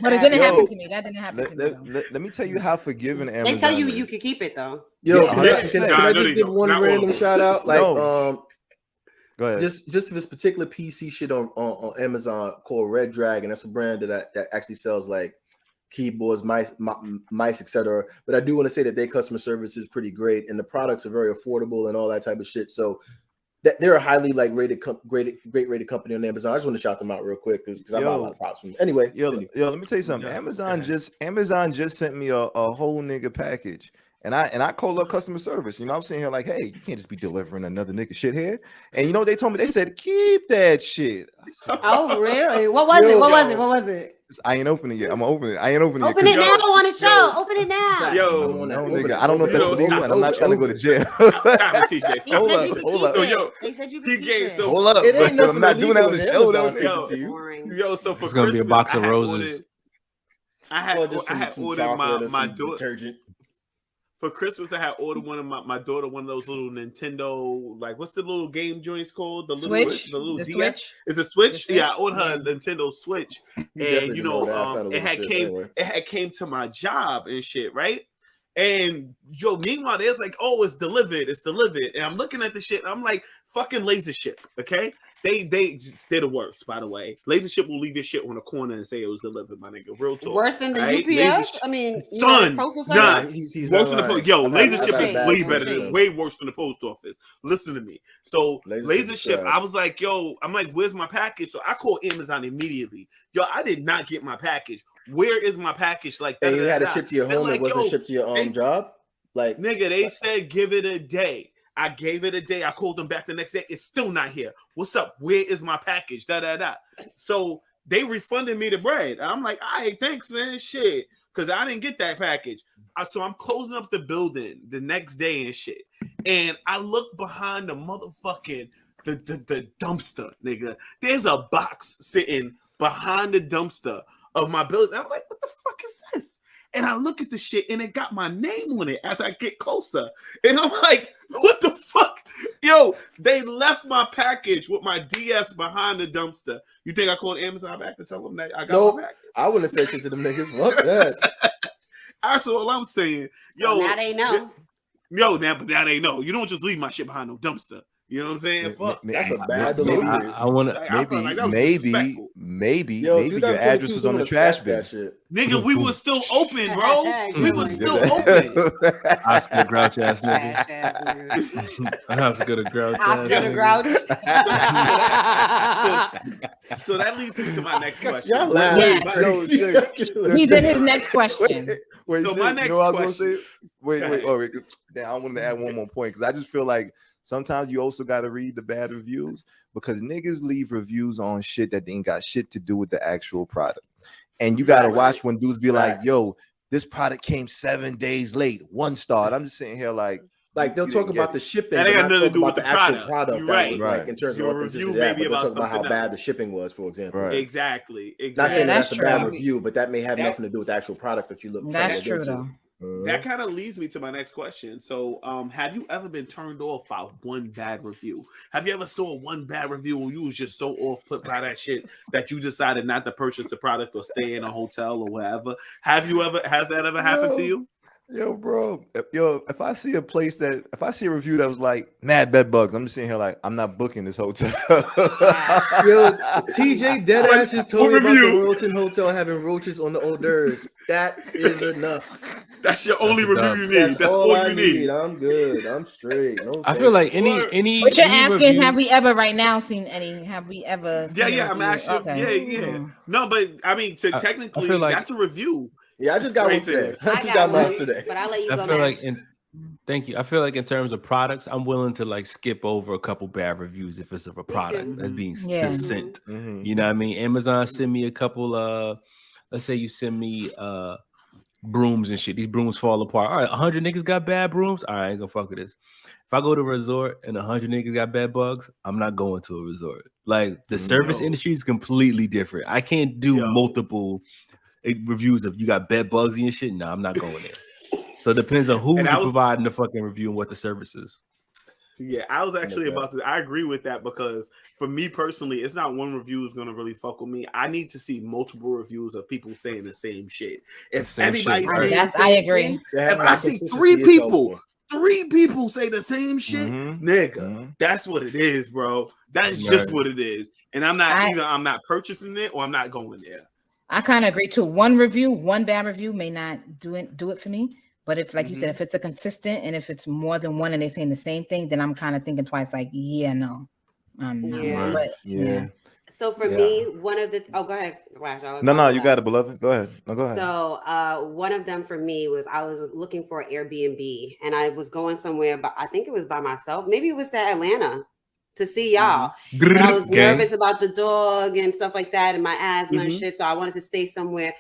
But it didn't happen to me. That didn't happen to me. Let me tell you how forgiving Amazon They tell you is. you can keep it though. Yo, can I just give one random shout out? Like, go ahead. Just this particular PC shit on Amazon called Red Dragon. That's a brand that actually sells like keyboards, mice, etc. But I do want to say that their customer service is pretty great, and the products are very affordable and all that type of shit. So they're a highly like great rated company on Amazon. I just want to shout them out real quick because I bought a lot of props from them. Anyway, yo, let me tell you something. Amazon just sent me a whole nigga package. And I called up customer service. You know, I'm sitting here like, hey, you can't just be delivering another nigga shit here. And you know what they told me? They said, keep that shit. Said, oh, really? What was it? What was it? I ain't opening it yet. I'm gonna open it. I ain't opening it. Open it now on the show. Open it now. Nigga, I don't know if that's legal, and I'm not trying to go to jail. Hold up. They said you could keep it. Hold up. I'm not doing that on the show, though. Yo, so for it's gonna be a box of roses. I had ordered my detergent. For Christmas, I had ordered one of my daughter one of those little Nintendo, like what's the little game joints called? The Switch, the little Switch. Is it Switch? Yeah, I ordered her a Nintendo Switch, and it had came to my job and shit, right? And meanwhile, there's like, oh, it's delivered, and I'm looking at the shit, and I'm like, fucking laser ship, okay? They're the worst, by the way. Laser ship will leave your shit on the corner and say it was delivered, my nigga. Real talk. Worse than the UPS? I mean, son, nah, he's worse than the post. Yo, laser ship is way better, way worse than the post office. Listen to me. So laser ship, I was like, I'm like, where's my package? So I called Amazon immediately. Yo, I did not get my package. Where is my package? Like, and you had it shipped to your home. It wasn't shipped to your job. Like, nigga, they said give it a day. I gave it a day. I called them back the next day. It's still not here. What's up? Where is my package? So they refunded me the bread. I'm like, all right, thanks, man. Shit. Because I didn't get that package. So I'm closing up the building the next day and shit. And I look behind the motherfucking the dumpster, nigga. There's a box sitting behind the dumpster of my building. I'm like, what the fuck is this? And I look at the shit and it got my name on it as I get closer. And I'm like, what the fuck? Yo, they left my package with my DS behind the dumpster. You think I called Amazon back to tell them that I got my package? I wouldn't say shit to them niggas. Fuck that. That's all I'm saying. Yo, now they know. Yo, now they know. You don't just leave my shit behind no dumpster. You know what I'm saying? Fuck, that's a bad delivery. I want to maybe your address was on the trash bin. Nigga, we were still open, bro. We were still open. Oscar grouch ass nigga. Oscar the grouch. Oscar the grouch. So that leads me to my next question. Y'all laugh. Yes. He's in his next question. Wait, so my next question. Wait. Now I wanted to add one more point because I just feel like sometimes you also got to read the bad reviews because niggas leave reviews on shit that ain't got shit to do with the actual product. And you got to watch when dudes be like, yo, this product came 7 days late, 1 star. And I'm just sitting here like they'll talk about the shipping. That ain't got nothing to do with the actual product. Right. Like in terms of authenticity, but they'll talk about how bad the shipping was, for example. Right. Exactly. Not saying that's a bad review, but that may have nothing to do with the actual product that you look. That's true though. That kind of leads me to my next question. So, have you ever been turned off by one bad review? Have you ever saw one bad review when you was just so off put by that shit that you decided not to purchase the product or stay in a hotel or whatever? Has that ever happened to you? Yo, bro. If I see a review that was like mad bed bugs, I'm just sitting here like, I'm not booking this hotel. Yo, TJ Deadass just told me about the Royalton Hotel having roaches on the hors d'oeuvres. That is enough. That's your only review you need. That's all you need. I'm good. I'm straight. No, I feel like any. But you're asking, review... have we ever right now seen any? Have we ever? Yeah. I'm actually, yeah. No, but I mean, technically, like, that's a review. Yeah, I just got one today. I just got mine today. But I'll let you go. I feel like thank you. I feel like in terms of products, I'm willing to like skip over a couple bad reviews if it's of a product that's being sent. You know what I mean? Amazon send me a couple. Let's say you send me brooms and shit. These brooms fall apart. All right, 100 niggas got bad brooms. All right, I ain't gonna fuck with this. If I go to a resort and 100 niggas got bed bugs, I'm not going to a resort. Like the service industry is completely different. I can't do multiple reviews of you got bed bugs and shit. No, I'm not going there. So it depends on who's providing the fucking review and what the service is. Yeah, I was actually about to. I agree with that because for me personally, it's not one review is going to really fuck with me. I need to see multiple reviews of people saying the same shit. If everybody's saying the same I agree. If I see three people say the same shit, nigga, that's what it is, bro. That's just what it is. And I'm not either. I'm not purchasing it or I'm not going there. I kind of agree too. One bad review may not do it for me. But if, like you said, if it's a consistent and if it's more than one and they're saying the same thing, then I'm kind of thinking twice. Like, no, I'm not. But, So for me, one of the go ahead, Flash. No, you got it, beloved. Go ahead. No, go ahead. So one of them for me was I was looking for an Air BnB and I was going somewhere, but I think it was by myself. Maybe it was to Atlanta to see y'all. But I was nervous about the dog and stuff like that and my asthma and shit. So I wanted to stay somewhere.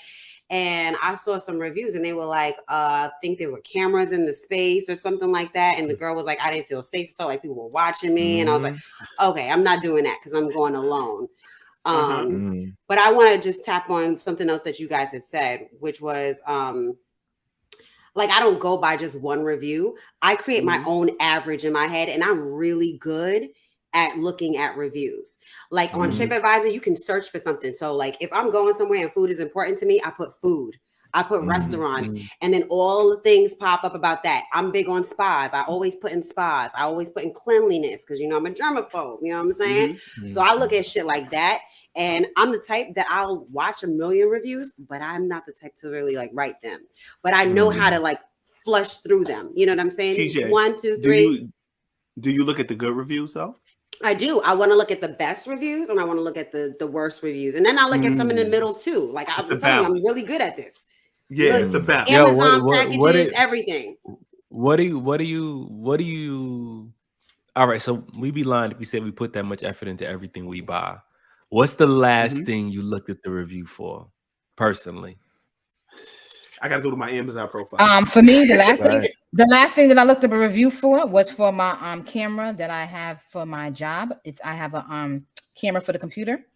And I saw some reviews and they were like, I think there were cameras in the space or something like that. And the girl was like, I didn't feel safe. I felt like people were watching me. And I was like, okay, I'm not doing that because I'm going alone. But I want to just tap on something else that you guys had said, which was like, I don't go by just one review. I create my own average in my head and I'm really good at looking at reviews. Like on TripAdvisor, you can search for something. So like if I'm going somewhere and food is important to me, I put food. I put restaurants and then all the things pop up about that. I'm big on spas. I always put in spas. I always put in cleanliness because, you know, I'm a germaphobe. You know what I'm saying? So I look at shit like that. And I'm the type that I'll watch a million reviews, but I'm not the type to really like write them. But I know how to like flush through them. You know what I'm saying? TJ, 1, 2, 3. Do you look at the good reviews though? I do. I want to look at the best reviews and I want to look at the worst reviews. And then I look at some in the middle too. Like I'm telling you, I'm really good at this. Yeah, really, it's the best. Amazon packages, everything. What do you all right, so we'd be lying if we said we put that much effort into everything we buy. What's the last thing you looked at the review for personally? I gotta go to my Amazon profile. For me, the last thing that I looked up a review for was for my camera that I have for my job. I have a camera for the computer,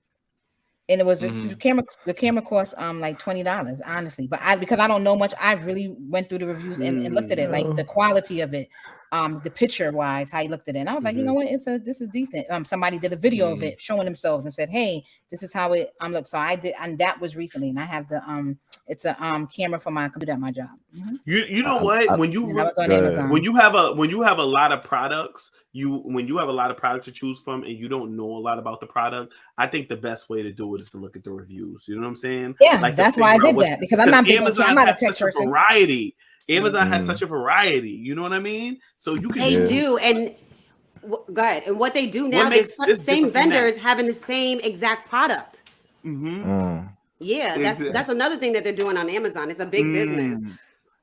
and it was the camera cost like $20, honestly. But because I don't know much, I really went through the reviews and looked at it, like the quality of it, the picture wise, how you looked at it. And I was like, you know what, this is decent. Somebody did a video of it showing themselves and said, hey, this is how it looks. So I did, and that was recently, and I have the it's a camera for my computer at my job. You know what? When you have a lot of products, to choose from, and you don't know a lot about the product, I think the best way to do it is to look at the reviews. You know what I'm saying? Yeah, like that's why I did that because I'm not big. I'm not a tech person. Variety. Amazon has such a variety. You know what I mean? So you can. They do, and go ahead. And what they do now is same vendors having the same exact product. Yeah, that's another thing that they're doing on Amazon. It's a big business.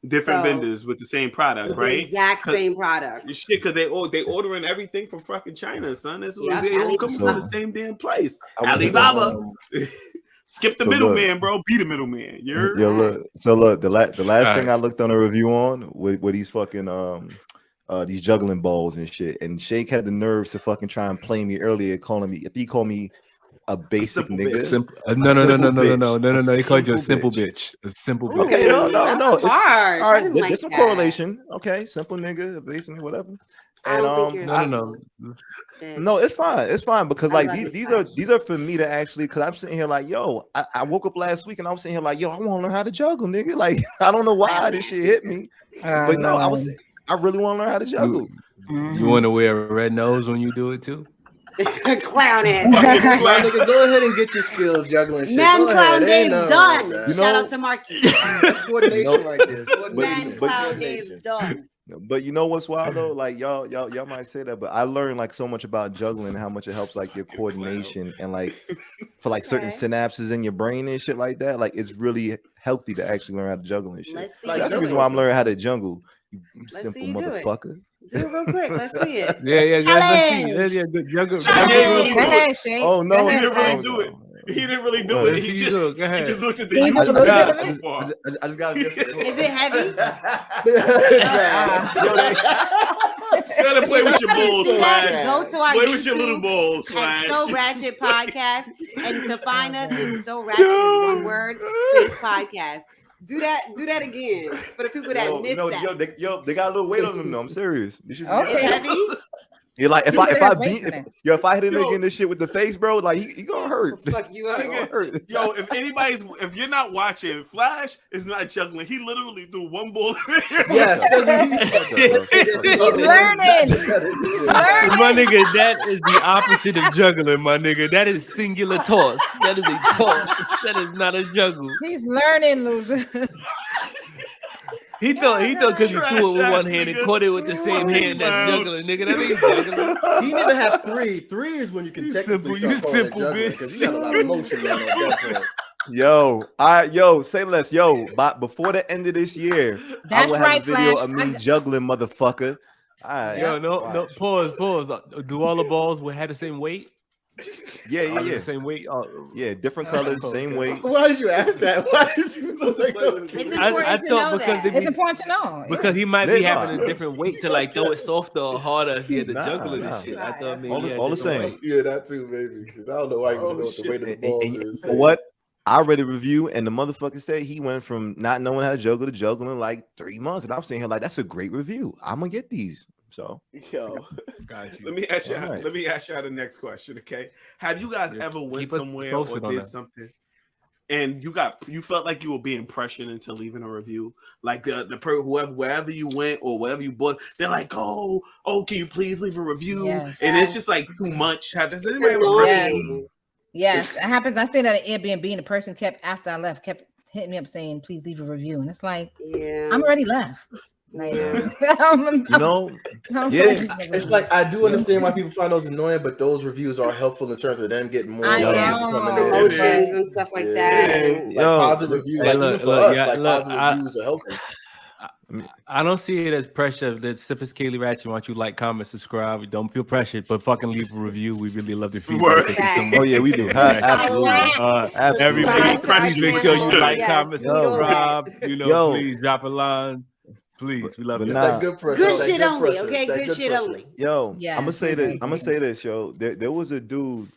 Different vendors with the same product, right? Exact same product. Shit, because they ordering everything from fucking China, son. That's what they all come from the same damn place. Alibaba. Skip the middleman, bro. Be the middleman. Look, the last thing I looked on a review on were these fucking these juggling balls and shit. And Shake had the nerves to fucking try and play me earlier, calling me. If he called me a basic nigga. No. He called you a simple bitch. A simple bitch. Okay, no. It's hard. All right, there's some correlation. Okay, simple nigga, basic, whatever. I don't think you're No, it's fine. It's fine because like these are for me to actually, because I'm sitting here like, yo, I woke up last week and I was sitting here like, yo, I want to learn how to juggle, nigga. Like, I don't know why this shit hit me, but no, I really want to learn how to juggle. You want to wear a red nose when you do it too? Clown ass. My nigga, go ahead and get your skills juggling shit. Man, clown day is done. Shout out to Marky. Coordination like this. Man, clown day is done. But you know what's wild though? Like y'all might say that, but I learned like so much about juggling and how much it helps like your coordination and like for like certain synapses in your brain and shit like that. Like it's really healthy to actually learn how to juggle and shit. That's the reason why I'm learning how to jungle. You simple motherfucker. Do it real quick. Let's see it. Yeah, let's see. Good juggle. Oh no, he didn't really do it. He didn't really do it. He just looked at the. I just gotta. Is it heavy? You gotta play with your balls. Go to our play YouTube with your little balls. At So Ratchet Podcast, and to find us, it's So Ratchet is one word. Podcast. Do that again for the people that missed that. They got a little weight on them though. I'm serious. This is heavy. You're like if I hit a nigga in this shit with the face, bro, like he gonna hurt. Fuck you up. Yo, if you're not watching, Flash is not juggling. He literally threw one ball. Yes, he's learning. My nigga, that is the opposite of juggling, my nigga. That is singular toss. That is a toss. That is not a juggle. He's learning, loser. He thought because he threw it with one hand and caught it with the same hand that's juggling, nigga. That ain't juggling. He didn't even have three. Three is when you can technically start simple, juggling because you got a lot of motion on that. Say less. Before the end of this year, I will have a video of me juggling, motherfucker. All right. Yo, no, pause. Do all the balls have the same weight? Yeah. Same weight. Different colors, same weight. Why did you ask that? Why did you look like I thought because it's important to know because he might be having a different weight to like throw it softer or harder if he had to juggle it and shit. I thought maybe all the same. Weight. Yeah, that too, baby. Because I don't know why you know what the weight of the balls is. What? I read a review and the motherfucker said he went from not knowing how to juggle to juggling in like 3 months, and I'm saying here like that's a great review. I'm gonna get these. So, let me ask you. Let me ask you the next question. Okay, have you guys ever went somewhere or did something, and you felt like you were being pressured into leaving a review? Like the wherever you went or whatever you bought, they're like, oh, can you please leave a review? Yes. And it's just like too much. Does anybody ever pressure you? Yes, it happens. I stayed at an Airbnb, and the person after I left kept hitting me up saying, "Please leave a review," and it's like, I'm already left. It's like I do understand why people find those annoying, but those reviews are helpful in terms of them getting more emotions and stuff like that. And positive reviews, positive reviews are helpful. I don't see it as pressure. That sophisticatedly ratchet wants you like, comment, subscribe. Don't feel pressured, but fucking leave a review. We really love the feedback. Oh yeah, we do. Absolutely. Everybody, please make sure you like, comment, subscribe. Please drop a line. Please, we love it. Good shit only, okay? Good shit only. Yo, I'm gonna say this. Yo, there was a dude,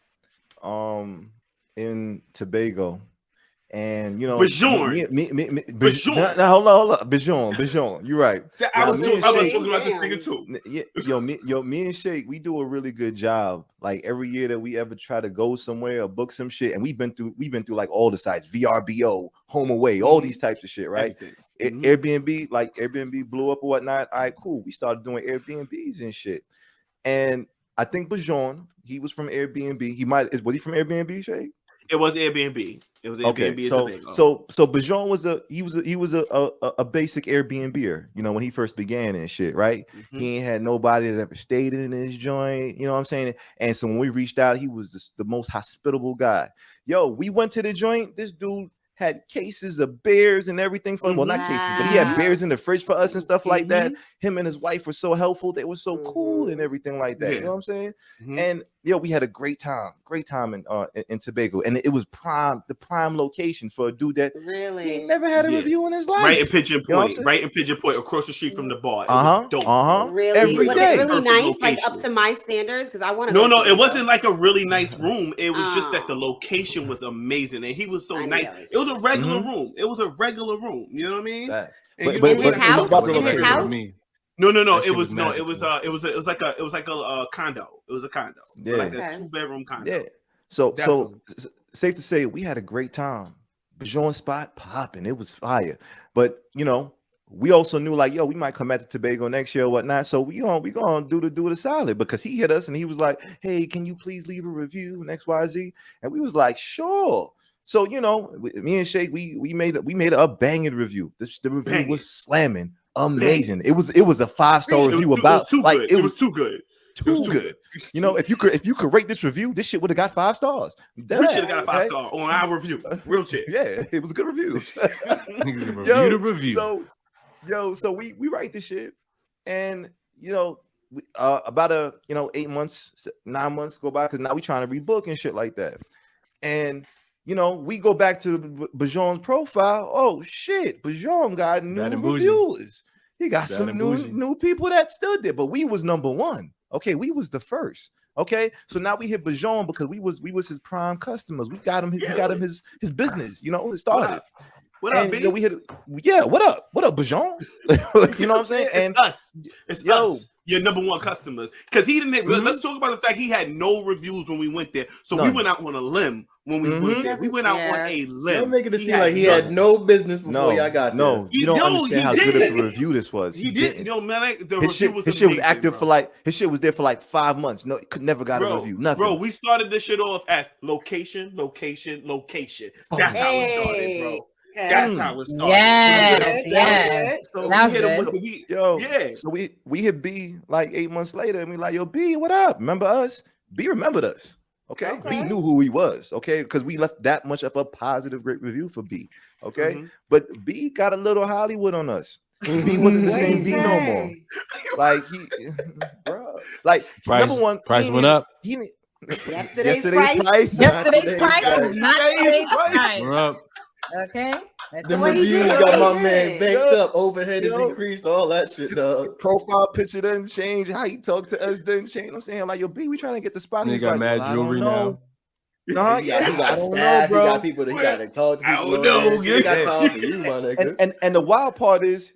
in Tobago, and Bijan. Hold on, Bijan. You're right. I was talking about this nigga too. Me and Shake, we do a really good job. Like every year that we ever try to go somewhere or book some shit, and we've been through like all the sites, VRBO, Home Away, all these types of shit, right? Airbnb, like Airbnb blew up or whatnot. All right, cool. We started doing Airbnbs and shit. And I think Bijan, he was from Airbnb. Was he from Airbnb, Shay? It was Airbnb. It was Airbnb. Okay, so Bijan was a basic Airbnber, when he first began and shit, right? Mm-hmm. He ain't had nobody that ever stayed in his joint, you know what I'm saying? And so when we reached out, he was the most hospitable guy. Yo, we went to the joint. This dude had cases of beers and everything for well, not cases, but he had beers in the fridge for us and stuff like that. Him and his wife were so helpful. They were so cool and everything like that. You know what I'm saying? And we had a great time in Tobago, and it was the prime location for a dude that he never had a review in his life. Right in Pigeon Point, across the street from the bar. Really? Was it really nice, like up to my standards? Because I want to. No, it wasn't like a really nice room. It was just that the location was amazing, and he was so nice. It was a regular room. It was a regular room. You know what I mean? In his house? No. It was like a condo. It was a condo. Yeah. Like a 2-bedroom condo. Yeah. So safe to say we had a great time. Bajon spot popping. It was fire. But we also knew like, yo, we might come back to Tobago next year or whatnot. So we gonna do the solid, because he hit us and he was like, hey, can you please leave a review and XYZ? And we was like, sure. So me and Shake, we made a banging review. The review was slamming, amazing. It was a 5-star review about like it was too good. Too good. If you could rate this review, this shit would have got 5 stars. We should have got a 5-star on our review. Real shit. Yeah, it was a good review. So we write this shit, and about 8 months, 9 months go by, because now we trying to rebook and shit like that. And we go back to Bajon's profile. Oh shit, Bajon got new reviewers. He got some new people that stood there, but we was number 1. Okay, we was the first. Okay, so now we hit Bajon because we was his prime customers. We got him his business. It started. What up, B? We hit. Yeah, what up, Bajon? You know what I'm saying? And it's us. Your number 1 customers, because he didn't. Let's talk about the fact he had no reviews when we went there. So we went out on a limb when we went there. We went out on a limb. Don't make it seem like he had no business before y'all got there. No, you don't understand how good of a review this was. He didn't. Man, his shit was active for like his shit was there for like 5 months. No, it could never got a review. Nothing. Bro, we started this shit off as location. That's how it started, bro. That's how it started. Yes. So that we hit him with So we hit B like 8 months later, and we like, yo, B, what up? Remember us? B remembered us. Okay. B knew who he was. Okay, because we left that much of a positive, great review for B. Okay, but B got a little Hollywood on us. B wasn't the same B no more. Like bro, like number 1 price went up. Yesterday's price is not today's price. Okay. The reviews got my man banked up, overhead is increased, all that shit, dog. Profile picture doesn't change. How he talk to us doesn't change. I'm saying, like, yo, B, we trying to get the spot. He got mad jewelry now. No, he got staff, he got people that he got to talk to people. I don't know. He got time for you, my nigga. And the wild part is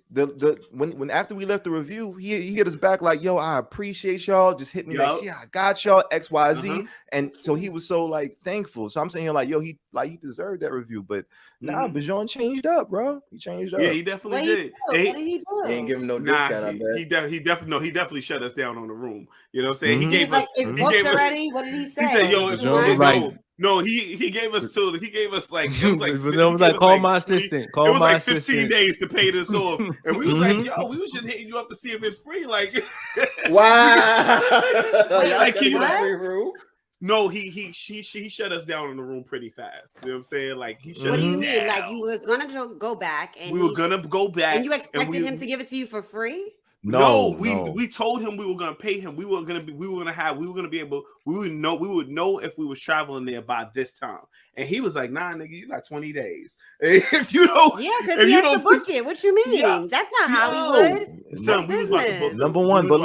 when after we left the review, he hit us back like, yo, I appreciate y'all. Just hit me like, yeah, I got y'all XYZ. And so he was so like thankful. So I'm saying like, yo, he deserved that review. But nah, Bajon changed up, bro. He changed up. Yeah, he definitely did. What did he do? He ain't give him no discount. I bet he definitely shut us down on the room. You know what I'm saying? He gave us. It's booked already. What did he say? He said, yo, no, he gave us like it was like call my assistant. It was like 15 days to pay this off, and we was like, yo, we was just hitting you up to see if it's free. Like, wow, like free room. No, he shut us down in the room pretty fast. You know what I'm saying? Like he shut. What do you us mean? down. Like you were gonna go back and we were gonna go back, and you expected him to give it to you for free? No, we told him we were gonna pay him. We would know if we was traveling there by this time. And he was like, nah, nigga, you got 20 days. If you don't, because he has to book it. What you mean? Yeah. That's not Hollywood. Son, we was about to book number 1, but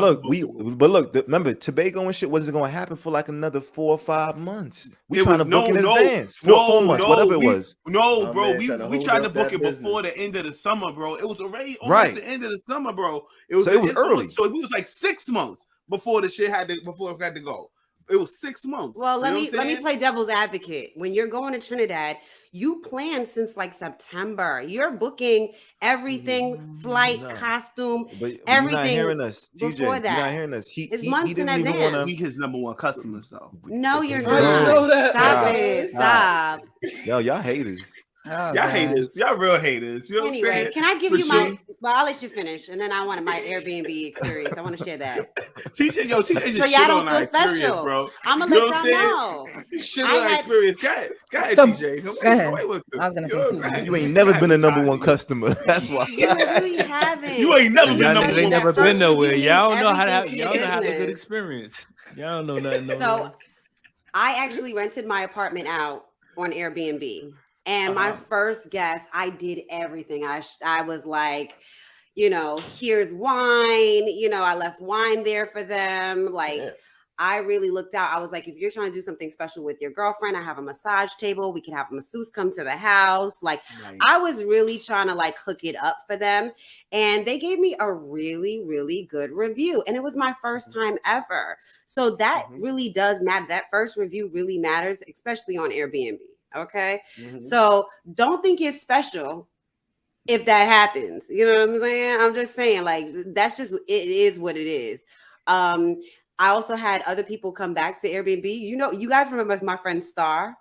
look, remember Tobago and shit wasn't gonna happen for like another 4 or 5 months. We trying to book in advance. 4 months, whatever it was. No, bro, we tried to book it before the end of the summer, bro. It was already almost the end of the summer, bro. It was early. So it was like 6 months before the shit had to go. It was 6 months. Well, let me play devil's advocate. When you're going to Trinidad, you plan since like September. You're booking everything, flight, costume, everything. You're not hearing us, TJ. You're not hearing us. It's months in advance. We his number 1 customers, though. No, you're not. You know that. Stop it. Stop. Yo, y'all haters. Oh, y'all haters. Y'all real haters. You know what I'm saying? Can I give you my... Well, I'll let you finish, and then I want my Air BnB experience. I want to share that. TJ just shit on our experience, bro. I'm going to let y'all know. Shit on our experience. Go ahead, TJ. Go ahead. I was going to say you ain't never been a number 1 customer. That's why. You really haven't. You ain't never been number 1. They never been nowhere. Y'all don't know how to have a good experience. Y'all don't know nothing. So, I actually rented my apartment out on Airbnb. And my first guest, I did everything. I was like, here's wine. I left wine there for them. Like, I really looked out. I was like, if you're trying to do something special with your girlfriend, I have a massage table. We can have a masseuse come to the house. Like, nice. I was really trying to like hook it up for them. And they gave me a really, really good review. And it was my first time ever. So that really does matter. That first review really matters, especially on Airbnb. Okay. So don't think it's special if that happens. You know what I'm saying? I'm just saying, like, that's just, it is what it is. I also had other people come back to Airbnb. You know, you guys remember my friend Star?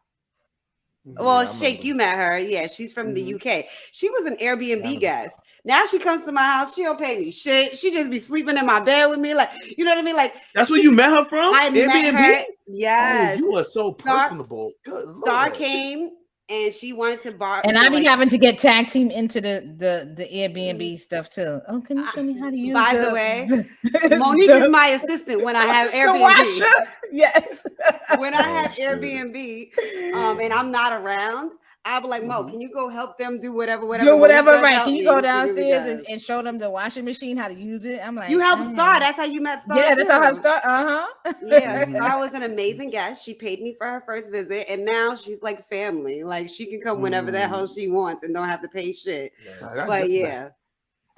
Well, Shake, you met her. Yeah, she's from the UK. She was an Airbnb guest. Now she comes to my house. She don't pay me shit. She just be sleeping in my bed with me. Like, you know what I mean? Like, that's where you met her from? I met her. Yes. Oh, you are so personable. Good Lord. Star came. And she wanted to borrow. And I be having to get tag team into the Airbnb stuff too. Oh, can you show me how to use? By the way, Monique is my assistant when I have Airbnb. Yes. When I have Airbnb, and I'm not around, I'll be like, Mo, can you go help them do whatever? Do whatever, right? Can you go downstairs and show them the washing machine, how to use it? I'm like, you helped Star. That's how you met Star. Yeah, that's how I Star. Yeah, Star was an amazing guest. She paid me for her first visit, and now she's like family. Like, she can come whenever the hell she wants and don't have to pay shit. But yeah.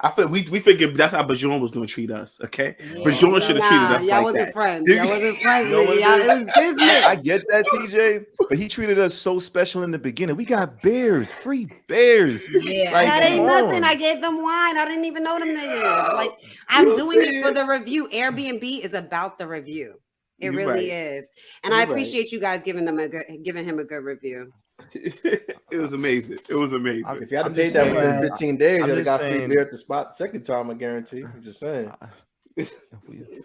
I feel we figured that's how Bajon was going to treat us. Okay, Bajon should have treated us y'all like wasn't that. Friends. Y'all wasn't friends. Y'all, it was business. I get that, TJ, but he treated us so special in the beginning. We got bears, free bears. Yeah, like, that ain't nothing. I gave them wine. I didn't even know them niggas. Like, I'm doing it for the review. Airbnb is about the review. It really is, and I appreciate you guys giving him a good review. It was amazing. It was amazing. If you had to pay that within 15 days, you'd have got free beer at the spot the second time, I guarantee. I'm just saying.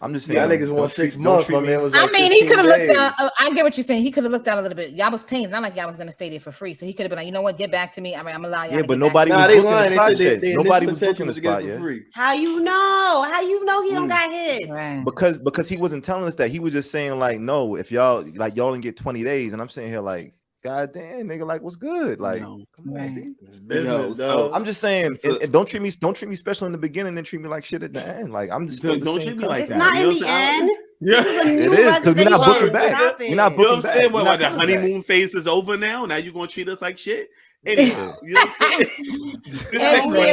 I'm just saying. Y'all niggas want 6 months. My man was like, I mean, he could have looked out. I get what you're saying. He could have looked out a little bit. Y'all was paying. It's not like y'all was gonna stay there for free. So he could have been like, you know what? Get back to me. I mean, I'm allowing y'all. Yeah, but nobody was booking the spot yet. Nobody was booking the spot yet. How you know? How you know he don't got hits? Right. Because he wasn't telling us that. He was just saying like, no, if y'all didn't get 20 days, and I'm saying here like, God damn, nigga, like, what's good? Like, come on, business, so I'm just saying, and don't treat me special in the beginning, then treat me like shit at the end. Like, I'm just don't treat me like it's that. Not in the end. Yeah, it is because we're not booking back. You're not booking back. You know what I'm saying? What, the honeymoon phase is over now? Now you're gonna treat us like shit? Anyhow, you know what I'm saying? As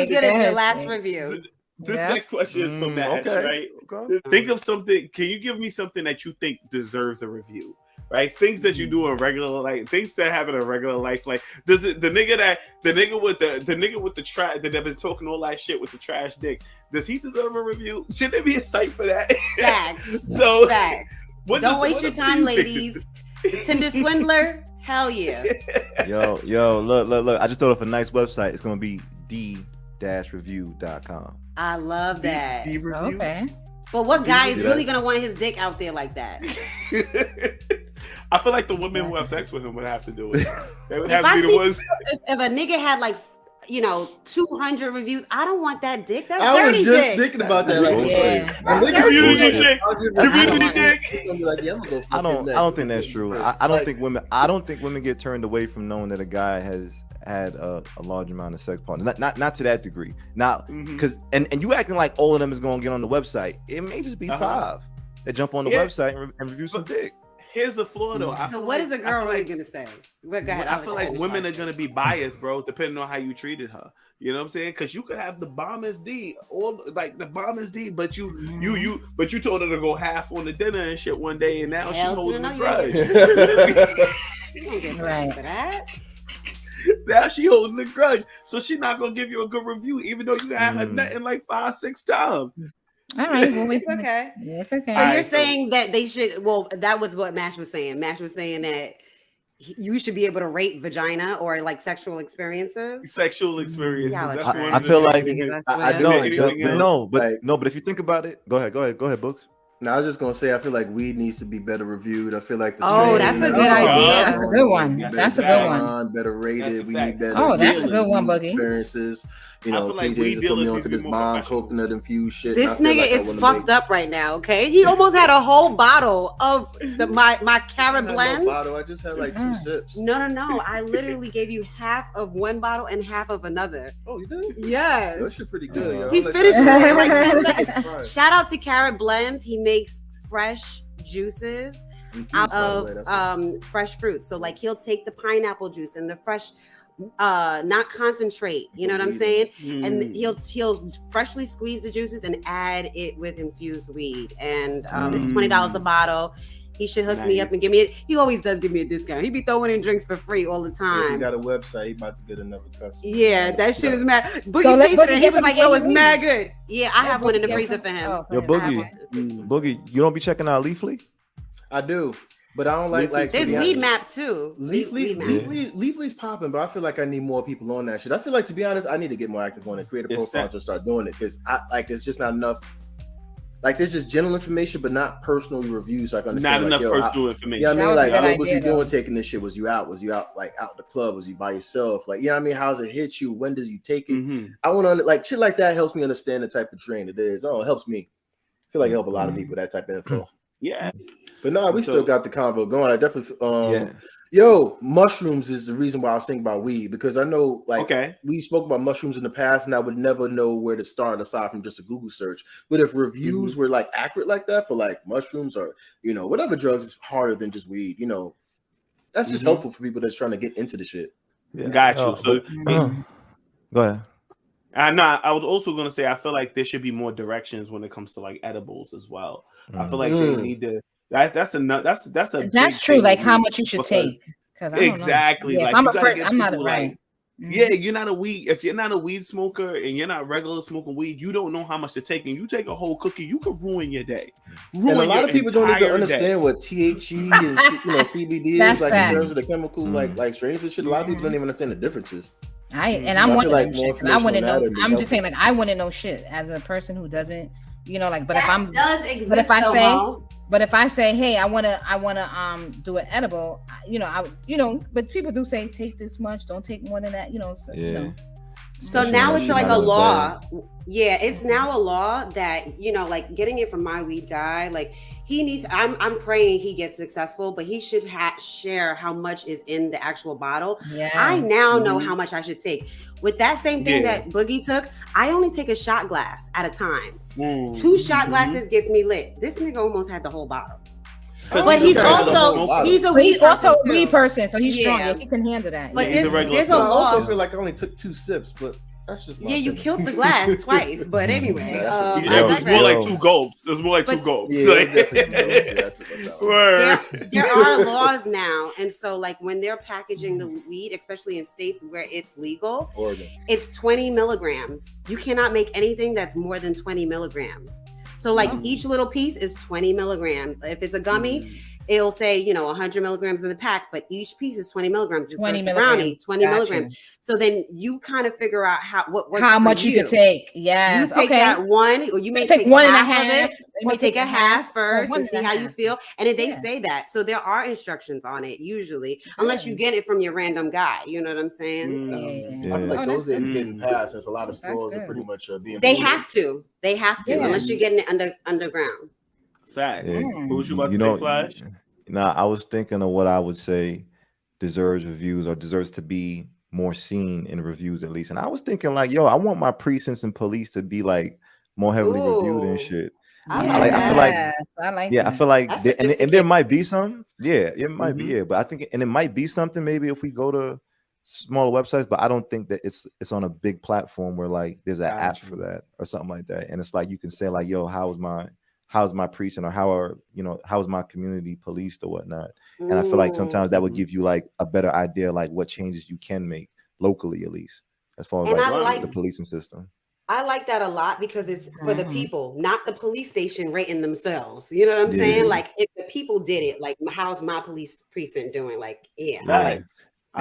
good as your last review. This next question is from Matt, right? Okay. Think of something. Can you give me something that you think deserves a review? Right, things that you do in regular life, things that happen in regular life. Like, does it, the nigga with the trash that have been talking all that shit with the trash dick? Does he deserve a review? Should there be a site for that? Facts. So, facts. Don't waste your time, ladies. Tinder swindler, hell yeah. Yo, look. I just thought of a nice website. It's gonna be d-review.com. I love that. D-review? Okay. But what guy is really gonna want his dick out there like that? I feel like the women who have sex with him would have to do it. They would have to be the ones. If a nigga had like, 200 reviews, I don't want that dick. That's I dirty was just dick. thinking about that. Community dick. I don't think that's true. I don't think women get turned away from knowing that a guy has had a large amount of sex partners. Not to that degree. Now, because and you acting like all of them is gonna get on the website. It may just be 5 that jump on the website and review some dick. Here's the flaw, though. So what is a girl really gonna say? Go ahead. I feel like women are gonna be biased, bro, depending on how you treated her. You know what I'm saying? Because you could have the bombest D, but you told her to go half on the dinner and shit one day, and now she's holding a grudge. You don't get right for that. Now she holding a grudge, so she's not gonna give you a good review, even though you had her nutting like 5-6 times. All right, well, it's okay. Yeah, it's okay. So you're saying that they should? Well, that was what Mash was saying. Mash was saying that you should be able to rate vagina or like sexual experiences. Sexual experiences. I feel like but if you think about it, go ahead, Books. No, I was just gonna say I feel like weed needs to be better reviewed. I feel like that's a good idea. That's a good one. That's a good one. Better rated. We need better. Oh, that's a good one, Boogie. Experiences. TJ's put me onto this bomb coconut infused shit. This nigga is fucked up right now. Okay, he almost had a whole bottle of my carrot blends. I just had like 2 sips. No. I literally gave you half of one bottle and half of another. Oh, you did? Yes. That shit pretty good, yo. He finished it. Shout out to Carrot Blends. He makes fresh juices out of fresh fruit. So like he'll take the pineapple juice and the fresh not concentrate, you know what I'm saying? And he'll freshly squeeze the juices and add it with infused weed. And it's $20 a bottle. He should hook me up and give me it. He always does give me a discount. He be throwing in drinks for free all the time. Yeah, he got a website. He about to get another customer. Yeah, that shit is mad. Boogie tasted it. He was like, "Yo, it's mad good." Yeah, I have one in the freezer for him. Yo, Boogie, you don't be checking out Leafly? I do, but I don't like There's Weed Map too. Leafly's popping, but I feel like I need more people on that shit. I feel like, to be honest, I need to get more active on it, create a profile to start doing it, because it's just not enough. Like, there's just general information, but not personal reviews. So I can understand. Not enough personal information. Yeah, I mean, like, what was you doing taking this shit? Was you out? Like out the club? Was you by yourself? Like, you know what I mean? How's it hit you? When does you take it? I want to like shit like that helps me understand the type of train it is. Oh, it helps me. I feel like it help a lot of people, that type of info. Yeah. But no, we still got the convo going. I definitely yo, mushrooms is the reason why I was thinking about weed, because I know we spoke about mushrooms in the past and I would never know where to start aside from just a Google search. But if reviews were like accurate like that for like mushrooms or, you know, whatever drugs is harder than just weed, you know, that's just helpful for people that's trying to get into the shit. Yeah. Got you. So go ahead. I was also going to say, I feel like there should be more directions when it comes to like edibles as well. I feel like they need to. That's true. Like how much you should take. Exactly. Yeah, like I'm not right. Yeah, you're not a weed. If you're not a weed smoker and you're not regular smoking weed, you don't know how much to take. And you take a whole cookie, you could ruin your day. And a lot of people don't even understand what THC and CBD is like in terms of the chemical like strains and shit. A lot of people don't even understand the differences. I'm one of them shit. I want to know. I'm just saying, like, I want to know shit as a person who doesn't, you know, like. But if I say, hey, I wanna do an edible, but people do say take this much, don't take more than that, you know. So, you know. So now it's like a law. Yeah, it's now a law that, you know, like getting it from my weed guy, like he needs, I'm praying he gets successful, but he should share how much is in the actual bottle. Yeah. I now know how much I should take. With that same thing that Boogie took, I only take a shot glass at a time. 2 shot glasses gets me lit. This nigga almost had the whole bottle. But he's a weed person, so he's strong. Yeah, he can handle that. But there's a law. I also feel like I only took 2 sips, but that's just you killed the glass twice. But anyway, it was more like 2 gulps. It was more like 2 gulps. There are laws now, and so like when they're packaging the weed, especially in states where it's legal, Oregon, it's 20 milligrams. You cannot make anything that's more than 20 milligrams. So like each little piece is 20 milligrams. If it's a gummy, it'll say, you know, 100 milligrams in the pack, but each piece is 20 milligrams. It's 20 milligrams. 20 milligrams. So then you kind of figure out how much you can take. Yes. You take that one, or you may take 1.5 of it. You may take a half first and see how you feel. And then they say that. So there are instructions on it usually, unless you get it from your random guy. You know what I'm saying? So I feel like those days are getting past, since a lot of stores are pretty much being. They have to, unless you're getting it underground. Facts. What was you about to say, Flash? I was thinking of what I would say deserves reviews or deserves to be more seen in reviews, at least. And I was thinking like, yo, I want my precincts and police to be like more heavily reviewed and shit. I feel like there might be some. Yeah, it might be. Yeah, but I think, and it might be something maybe if we go to smaller websites, but I don't think that it's on a big platform where like there's an app for that or something like that. And it's like you can say like, yo, how's my precinct, or how is my community policed or whatnot. And I feel like sometimes that would give you like a better idea, like what changes you can make locally, at least as far as like the policing system. I like that a lot because it's for the people, not the police station rating themselves. You know what I'm saying? Like if the people did it, like how's my police precinct doing? Like, I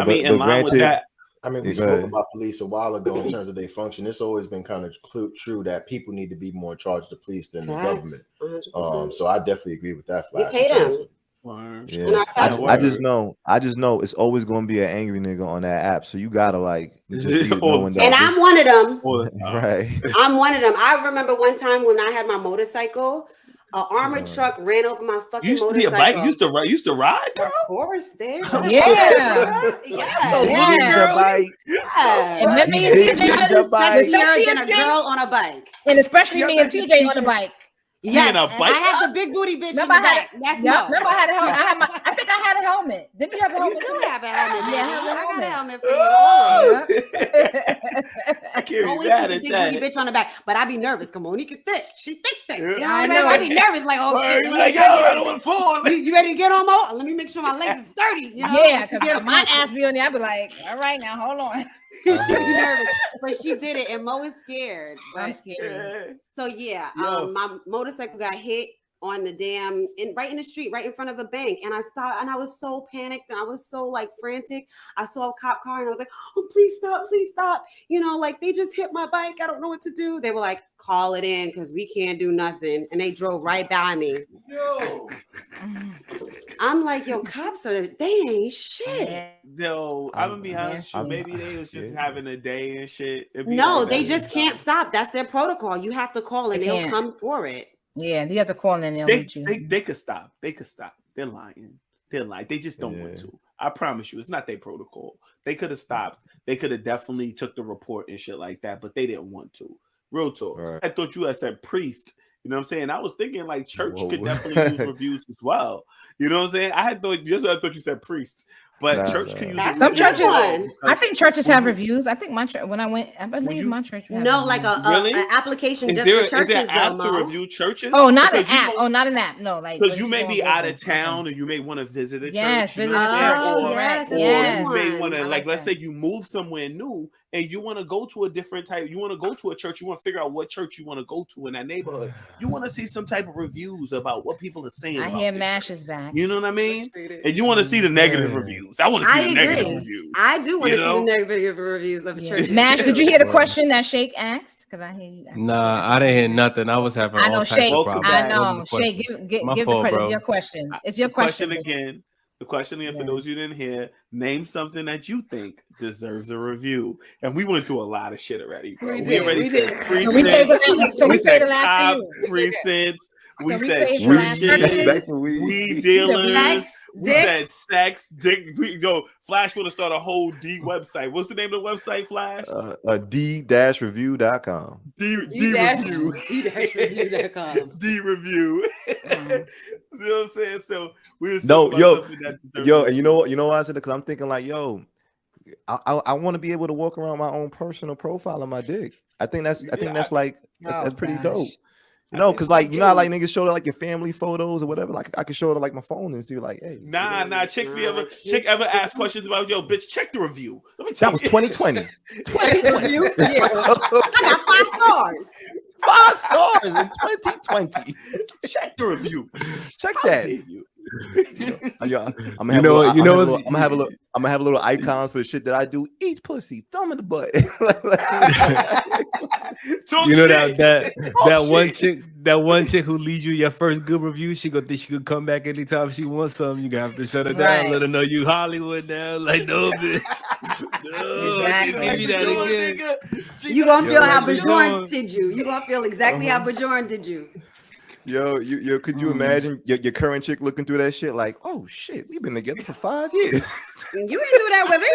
mean, in line with that. I mean, we spoke about police a while ago in terms of their function. It's always been kind of true that people need to be more in charge of the police than the government. 100%. So I definitely agree with that. Flash. Pay them. Yeah. I just know it's always going to be an angry nigga on that app. So you gotta like, just and I'm one of them. Right. I'm one of them. I remember one time when I had my motocycle. An armored truck ran over my fucking motorcycle. Used to be a bike. Used to ride, girl? Of course, there. Yeah. And then me and TJ on a girl on a bike. And especially me and TJ on a bike. Yes, a bike? I had the big booty bitch in the back. That's no. Remember, I had a helmet. I think I had a helmet. Didn't you have a helmet? You do have a helmet, baby. Yeah, I got a helmet for you. I can't Always be mad put the at big that. booty bitch on the back, but I be nervous. Monique is thick. She thick. You know what I I'm saying? know. I be nervous, like, oh shit. You like, yo, I don't want to fall. You ready to get on more? Let me make sure my legs is sturdy. You know? Yeah, because my ass be on there. I'd be like, all right, now hold on. She be nervous, but she did it, and Mo is scared. I'm scared. So yeah, my motorcycle got hit on the damn right in the street, right in front of a bank, and I stopped, and I was so panicked, and I was so like frantic. I saw a cop car, and I was like, "Oh, please stop!" You know, like they just hit my bike. I don't know what to do. They were like, "Call it in, because we can't do nothing," and they drove right by me. Yo, I'm like, "Yo, cops they ain't shit." Yo, I'm gonna be honest. Maybe they was just having a day and shit. No, they just can't stop. That's their protocol. You have to call, and they'll come for it. Yeah, you have to call in. They could stop. They're lying. They just don't want to. I promise you, it's not their protocol. They could have stopped. They could have definitely took the report and shit like that, but they didn't want to. Real talk. Right. I thought you had said priest. You know what I'm saying? I was thinking like church could definitely use reviews as well. You know what I'm saying? I thought you said priest, but church could use some churches. I think churches have reviews. I think my church when I went, I believe my church. No, like an application just for churches. Is there an app to review churches? Oh, not an app. Oh, not an app. No, like because you may be out of town and you may want to visit a church. Yes, visit a church. Or you may want to like let's say you move somewhere new and you want to go to a different type. You want to go to a church. You want to figure out what church you want to go to in that neighborhood. You want to see some type of reviews about what people are saying. I hear Mash is back. You know what I mean? And you want to see the negative reviews. I want to see the negative reviews. I do want to see the negative reviews of church. Mash, did you hear the question that Shake asked? Because I hear you. Nah, I didn't hear nothing. I was having. I know, Shake. I know, Shake. Give the credit. It's your question. It's your question again. The question again, for those you didn't hear, name something that you think deserves a review. And we went through a lot of shit already. Bro. We already said precincts. We said the last precincts. We said churches, weed dealers, we said sex, dick. We go. Flash want to start a whole D website. What's the name of the website, Flash? D-review.com. D-review.com. D-review. You know what I'm saying? So we were and you know why I said it? Because I'm thinking like, I want to be able to walk around my own personal profile on my dick. I think that's pretty dope. No, because like how like niggas show like your family photos or whatever. Like I can show it like my phone and see like, hey. Nah. Chick ever ask questions about bitch? Check the review. That was 2020. Review? Yeah. I got 5 stars. 5 stars in 2020. Check the review. Check that. I'm gonna have a little icons for the shit that I do. Eat pussy, thumb in the butt. You know that one chick who leaves you your first good review. She think she could come back anytime she wants something. You gonna have to shut her down. Let her know you Hollywood now. Like no bitch. No, exactly. Give me that again. You gonna feel how Bajorn did you. You gonna feel exactly how Bajorn did you. Yo, could you imagine your current chick looking through that shit like, oh shit, we've been together for 5 years. You didn't do that with me.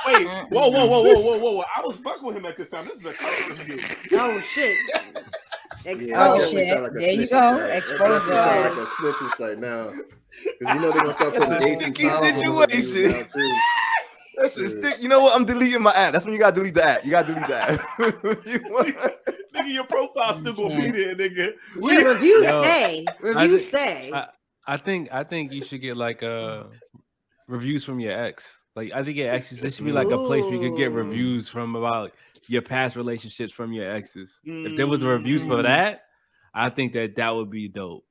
Wait, whoa. I was fucking with him at this time. This is a current review. Oh shit. Shit. Like there you go. Expose your sound like a sniffing site now. Because you know they're gonna start putting dates and situation. You know what? I'm deleting my app. That's when you gotta delete the app. You gotta delete that. Nigga, your profile's still gonna be there, nigga. Yeah, reviews stay. Reviews stay. I think you should get like reviews from your ex. Like I think your exes, this should be like a place where you can get reviews from about your past relationships from your exes. If there was a reviews for that, I think that would be dope.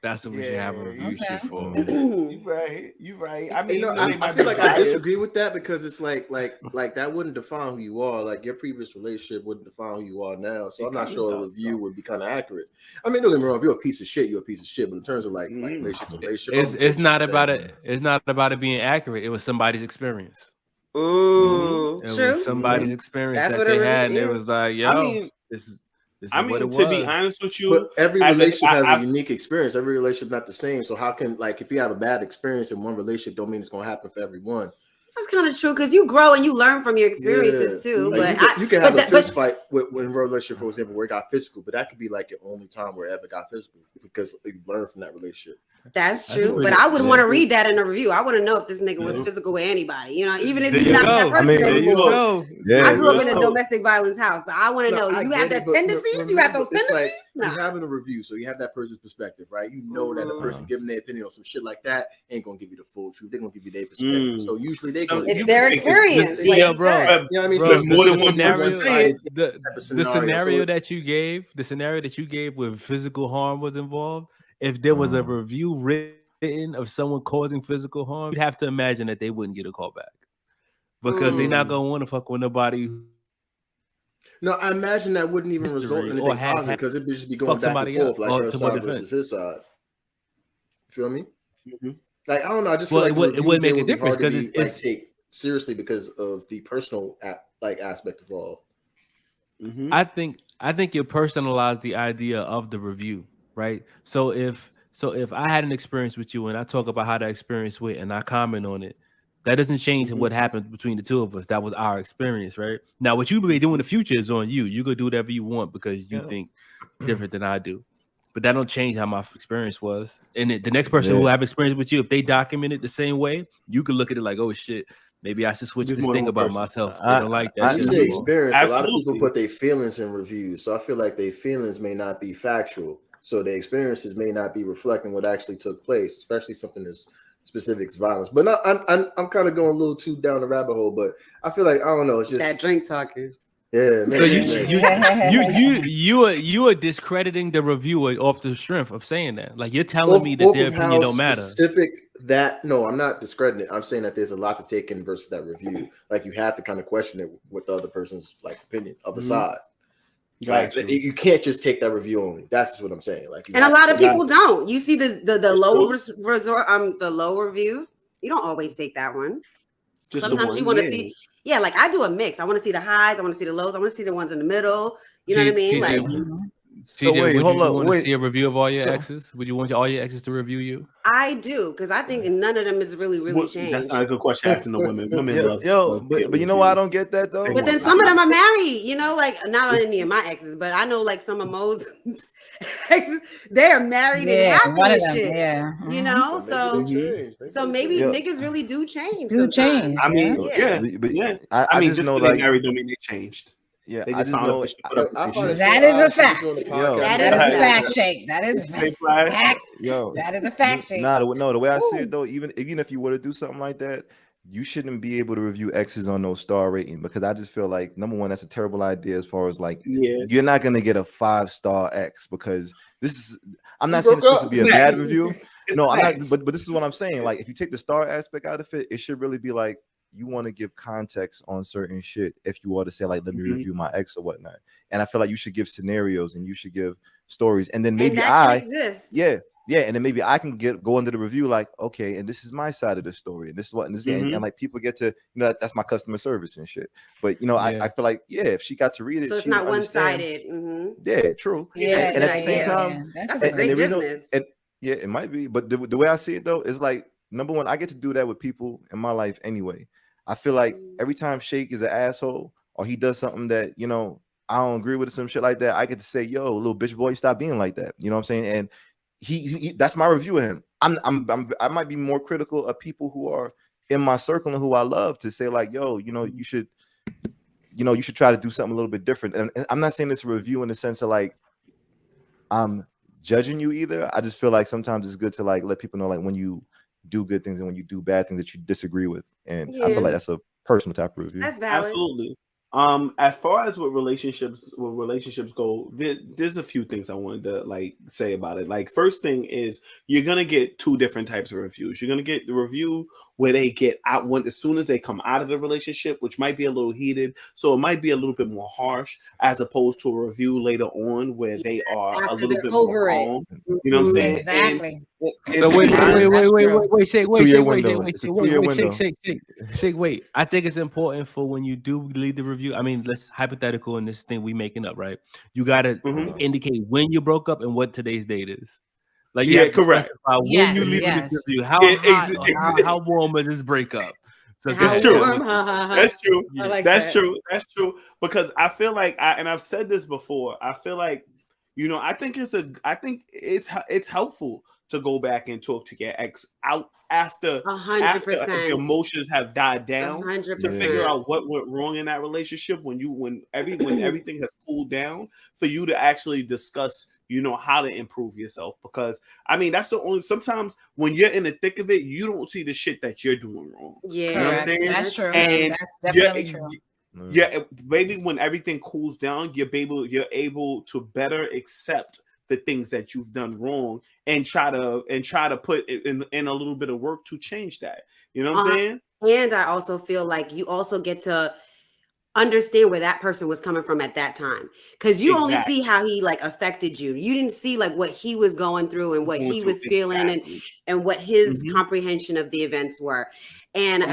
That's what we should have a review shit for. You right. I mean, I feel like I disagree with that because it's like that wouldn't define who you are. Like your previous relationship wouldn't define who you are now. So I'm not sure a review would be kind of accurate. I mean, don't get me wrong. If you're a piece of shit, you're a piece of shit. But in terms of like relationship to relationship, it's not about it. It's not about it being accurate. It was somebody's experience. Ooh, it true. Was somebody's experience That's that what they it had, really and it was like, yo, this is what it was. To be honest with you, but every relationship has a unique experience. Every relationship not the same. So how can if you have a bad experience in one relationship, don't mean it's gonna happen for everyone. That's kind of true because you grow and you learn from your experiences too. Like but you can have a fist fight when relationship, for example, where it got physical, but that could be like your only time where it ever got physical because you learn from that relationship. That's true, but I wouldn't want to read that in a review. I want to know if this nigga was physical with anybody. You know, even if you're not that person anymore. I grew up in a domestic violence house, so I want to know. You have that tendencies. You have those tendencies. Like you're having a review, so you have that person's perspective, right? You know that the person giving their opinion on some shit like that ain't gonna give you the full truth. They're gonna give you their perspective. So usually it's their experience. Yeah, bro. You know what I mean? Bro, So it's more than one the scenario that you gave, where physical harm was involved. If there was a review written of someone causing physical harm, you'd have to imagine that they wouldn't get a call back because they're not gonna want to fuck with nobody. No, I imagine that wouldn't even result in anything positive because it'd just be going back and forth, like her side versus his side. You feel me? Like I don't know. I just feel like it would make a difference because it's take seriously because of the personal aspect involved. I think you personalize the idea of the review, right? So if I had an experience with you and I talk about how that experience went and I comment on it, that doesn't change what happened between the two of us. That was our experience, right? Now, what you may do in the future is on you. You could do whatever you want because you think different than I do. But that don't change how my experience was. And the next person who have experience with you, if they document it the same way, you could look at it like, oh shit, maybe I should switch this thing about myself. I don't like that. You say experience. A lot of people put their feelings in reviews, so I feel like their feelings may not be factual. So their experiences may not be reflecting what actually took place, especially something as specific as violence. But I'm kind of going a little too down the rabbit hole. But I feel like I don't know. It's just that drink talking. Yeah, man. So you are discrediting the reviewer off the strength of saying that. Like you're telling me that their opinion don't matter. No, I'm not discrediting it. I'm saying that there's a lot to take in versus that review. Like you have to kind of question it with the other person's like opinion of the side. Like you can't just take that review only. That's just what I'm saying. Like, and a lot of people don't. You see the low reviews. You don't always take that one. Sometimes you want to see. Yeah, like I do a mix. I want to see the highs. I want to see the lows. I want to see the ones in the middle. You know what I mean? Like. So wait, hold up. Want to see a review of all your exes? Would you want all your exes to review you? I do, because I think none of them is really changed. That's not a good question asking the women. Women love but you know why I don't get that though? But then some of them are married, you know, like not any of my exes, but I know like some of Mo's exes, they are married and happy and shit. Yeah. You know, so maybe niggas really do change. Change. I mean, I mean, just know they married don't mean they changed. Yeah, I just know that is a fact. That is a fact, Shake. That is a fact. That is a fact, Shake. No, the way I see it though, even if you were to do something like that, you shouldn't be able to review exes on no star rating because I just feel like number one, that's a terrible idea as far as like you're not gonna get a 5-star X because this is. I'm not saying it's supposed to be a bad review. No, I'm not. But this is what I'm saying. Like if you take the star aspect out of it, it should really be like. You want to give context on certain shit if you want to say like let me review my ex or whatnot, and I feel like you should give scenarios and you should give stories, and then maybe and then maybe I can go under the review like okay, and this is my side of the story, and this is what and this and like people get to that's my customer service and shit. But you know I feel like if she got to read it, so it's not one-sided. Yeah, true. Yeah, and at the same time, that's a great business. It might be, but the way I see it though is like number one, I get to do that with people in my life anyway. I feel like every time Shake is an asshole or he does something that, you know, I don't agree with some shit like that, I get to say, yo, little bitch boy, stop being like that. You know what I'm saying? And he that's my review of him. I might be more critical of people who are in my circle and who I love to say like, yo, you should try to do something a little bit different. And I'm not saying this review in the sense of like, I'm judging you either. I just feel like sometimes it's good to like let people know like when you do good things and when you do bad things that you disagree with, and I feel like that's a personal type of review. That's valid. Absolutely. As far as what relationships go, there's a few things I wanted to like say about it. Like first thing is you're gonna get two different types of reviews. You're gonna get the review where they get out as soon as they come out of the relationship, which might be a little heated, so it might be a little bit more harsh, as opposed to a review later on where they are a little bit more calm. You know what I'm saying? Exactly. So wait. I think it's important for when you do leave the review. I mean, let's hypothetical in this thing we making up, right? You gotta indicate when you broke up and what today's date is. Like, correct. When you leave this review, how warm is this breakup? That's true. That's true. Like That's true. That's true. Because I feel like and I've said this before. I feel like, I think it's helpful to go back and talk to your ex out after 100%. the emotions have died down 100%. to figure out what went wrong in that relationship when everything has cooled down, for you to actually discuss how to improve yourself. Because that's the only, sometimes when you're in the thick of it, you don't see the shit that you're doing wrong. Yeah, you know what I'm saying? That's true. And that's definitely true. Yeah, maybe when everything cools down, you're able to better accept the things that you've done wrong and try to put in a little bit of work to change that. You know what I'm saying? And I also feel like you also get to understand where that person was coming from at that time, because you only see how he like affected you. You didn't see like what he was going through and what he was feeling and what his comprehension of the events were. And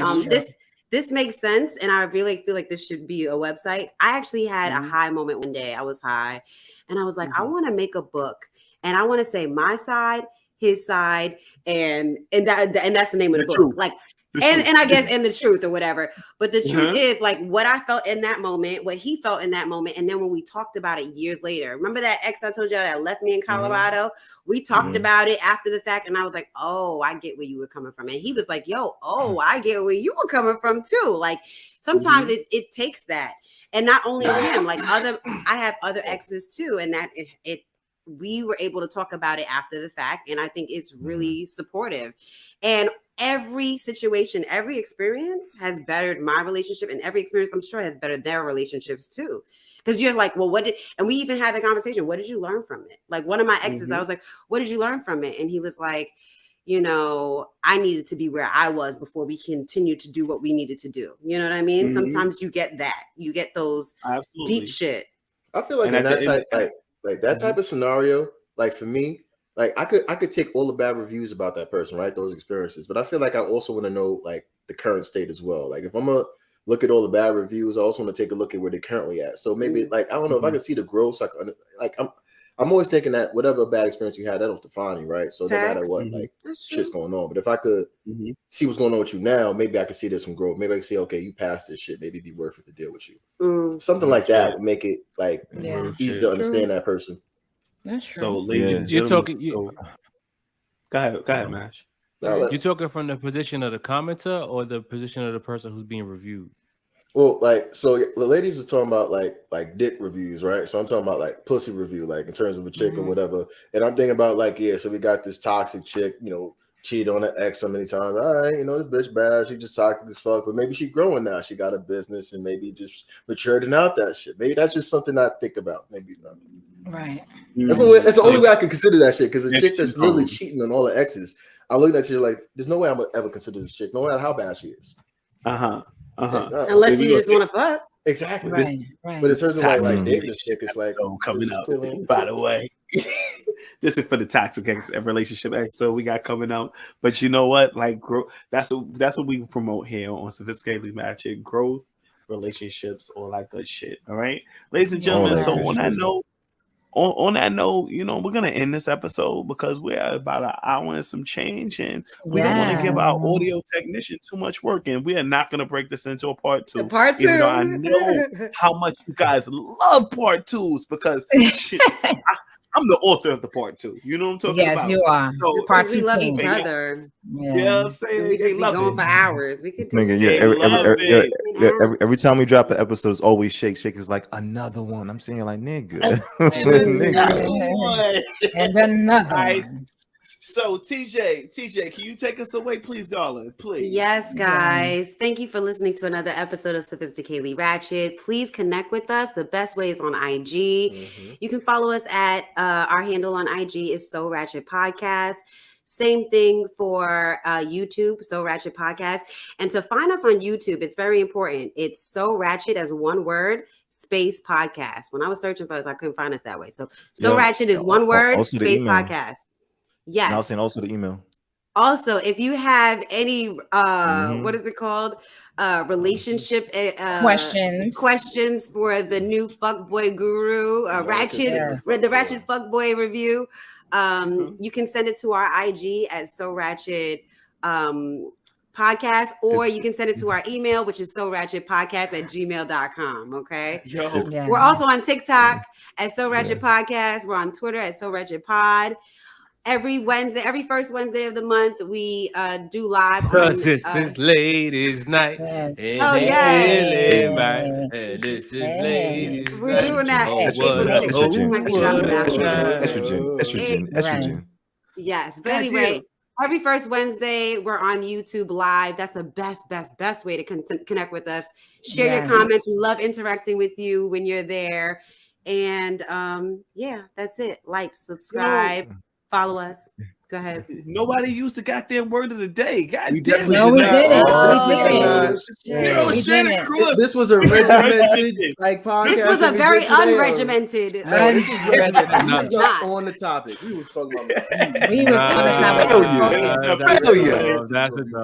this makes sense. And I really feel like this should be a website. I actually had a high moment one day. I was high and I was like, I want to make a book and I want to say my side, his side, and that's the name of the book. Truth. Like, and I guess, and the truth or whatever. But the truth is like what I felt in that moment, what he felt in that moment. And then when we talked about it years later, remember that ex I told you that left me in Colorado? We talked about it after the fact. And I was like, oh, I get where you were coming from. And he was like, yo, I get where you were coming from too. Like sometimes it takes that. And not only him, like I have other exes too. And that we were able to talk about it after the fact. And I think it's really supportive. And every situation, every experience has bettered my relationship, and every experience I'm sure has bettered their relationships too. Because you're like, well, and we even had the conversation, what did you learn from it? Like one of my exes, I was like, what did you learn from it? And he was like, I needed to be where I was before we continue to do what we needed to do. You know what I mean? Sometimes you get that. You get those deep shit. I feel like in that type, like that type of scenario, like for me, like I could take all the bad reviews about that person, right? Those experiences. But I feel like I also want to know like the current state as well. Like if I'm gonna look at all the bad reviews, I also want to take a look at where they're currently at. So maybe like I don't know if I can see the growth. Like I'm always thinking that whatever bad experience you had, that don't define you, right? So no matter what, like shit's going on. But if I could see what's going on with you now, maybe I could see there's some growth. Maybe I can say, okay, you passed this shit. Maybe it'd be worth it to deal with you. Something like that would make it like easy to understand that person. That's true. So, ladies and gentlemen, go ahead, Mash. You're talking from the position of the commenter or the position of the person who's being reviewed? Well, like, so the ladies were talking about like dick reviews, right? So I'm talking about like pussy review, like in terms of a chick or whatever. And I'm thinking about like, so we got this toxic chick, cheated on her ex so many times. All right, this bitch bad. She just toxic as fuck, but maybe she growing now. She got a business and maybe just matured out that shit. Maybe that's just something I think about. Maybe not. Right. That's the only way I can consider that shit, because a chick that's literally cheating on all her exes, I look at you like, there's no way I'm gonna ever consider this chick, no matter how bad she is. Unless you just want to fuck. Exactly. Right. But in terms of like dating this chick, it's like coming up. By the way, this is for the toxic relationship episode we got coming up. But you know what? Like, that's what we promote here on Sophisticatedly Ratchet: growth, relationships, all that good shit. All right, ladies and gentlemen. So on that note. On that note, we're gonna end this episode because we're at about an hour and some change, and we don't want to give our audio technician too much work, and we are not gonna break this into a part two. Even though I know how much you guys love part twos, because I'm the author of the part two. You know what I'm talking about? Yes, you are. So, part two, we love each other. Yeah, saying we just be going for hours. We could do every time we drop an episode, it's always Shake is like another one. I'm saying like nigga, and another one. So TJ, can you take us away, please, darling? Please. Yes, guys. Thank you for listening to another episode of Sophisticatedly Ratchet. Please connect with us. The best way is on IG. You can follow us at our handle on IG is So Ratchet Podcast. Same thing for YouTube, So Ratchet Podcast. And to find us on YouTube, it's very important. It's So Ratchet as one word, space podcast. When I was searching for us, I couldn't find us that way. So Ratchet is one word, space podcast. Yes. And I was saying also the email. Also, if you have any, what is it called? Relationship questions for the new fuckboy guru, Ratchet, the Ratchet fuckboy review, you can send it to our IG at So Ratchet podcast, or you can send it to our email, which is soratchetpodcast@gmail.com. Okay. We're also on TikTok at So Ratchet Podcast. We're on Twitter at So Ratchet Pod. Every first Wednesday of the month, we do live. It's this ladies' night. And this is ladies' night. We're doing that. Estrogen. Yes, but anyway, every first Wednesday, we're on YouTube Live. That's the best way to connect with us. Share your comments. We love interacting with you when you're there. And that's it. Like, subscribe, follow us. Go ahead. Nobody used the goddamn word of the day. God we damn. No, we didn't. This was a regimented podcast. This was a very unregimented. This is not on the topic. We was talking about. We were on the topic.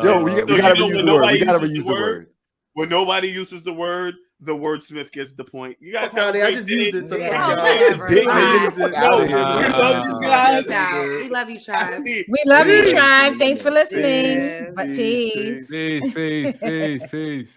Yo, we gotta reuse the word. We gotta reuse the word. When nobody uses the wordsmith gets the point. You guys have I just used it to We love you, Tribe. We love you, Tribe. Thanks for listening. Peace. Peace.